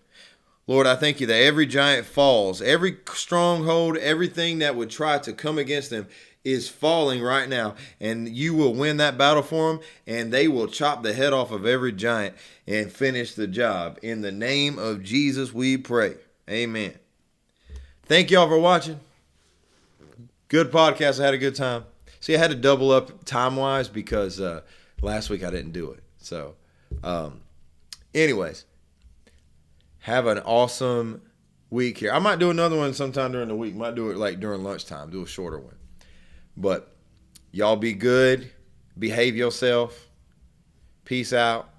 Lord, I thank you that every giant falls, every stronghold, everything that would try to come against them is falling right now, and you will win that battle for them, and they will chop the head off of every giant and finish the job. In the name of Jesus, we pray. Amen. Thank y'all for watching. Good podcast. I had a good time. See, I had to double up time-wise because last week I didn't do it. So, anyways, have an awesome week here. I might do another one sometime during the week. Might do it like during lunchtime, do a shorter one. But y'all be good. Behave yourself. Peace out.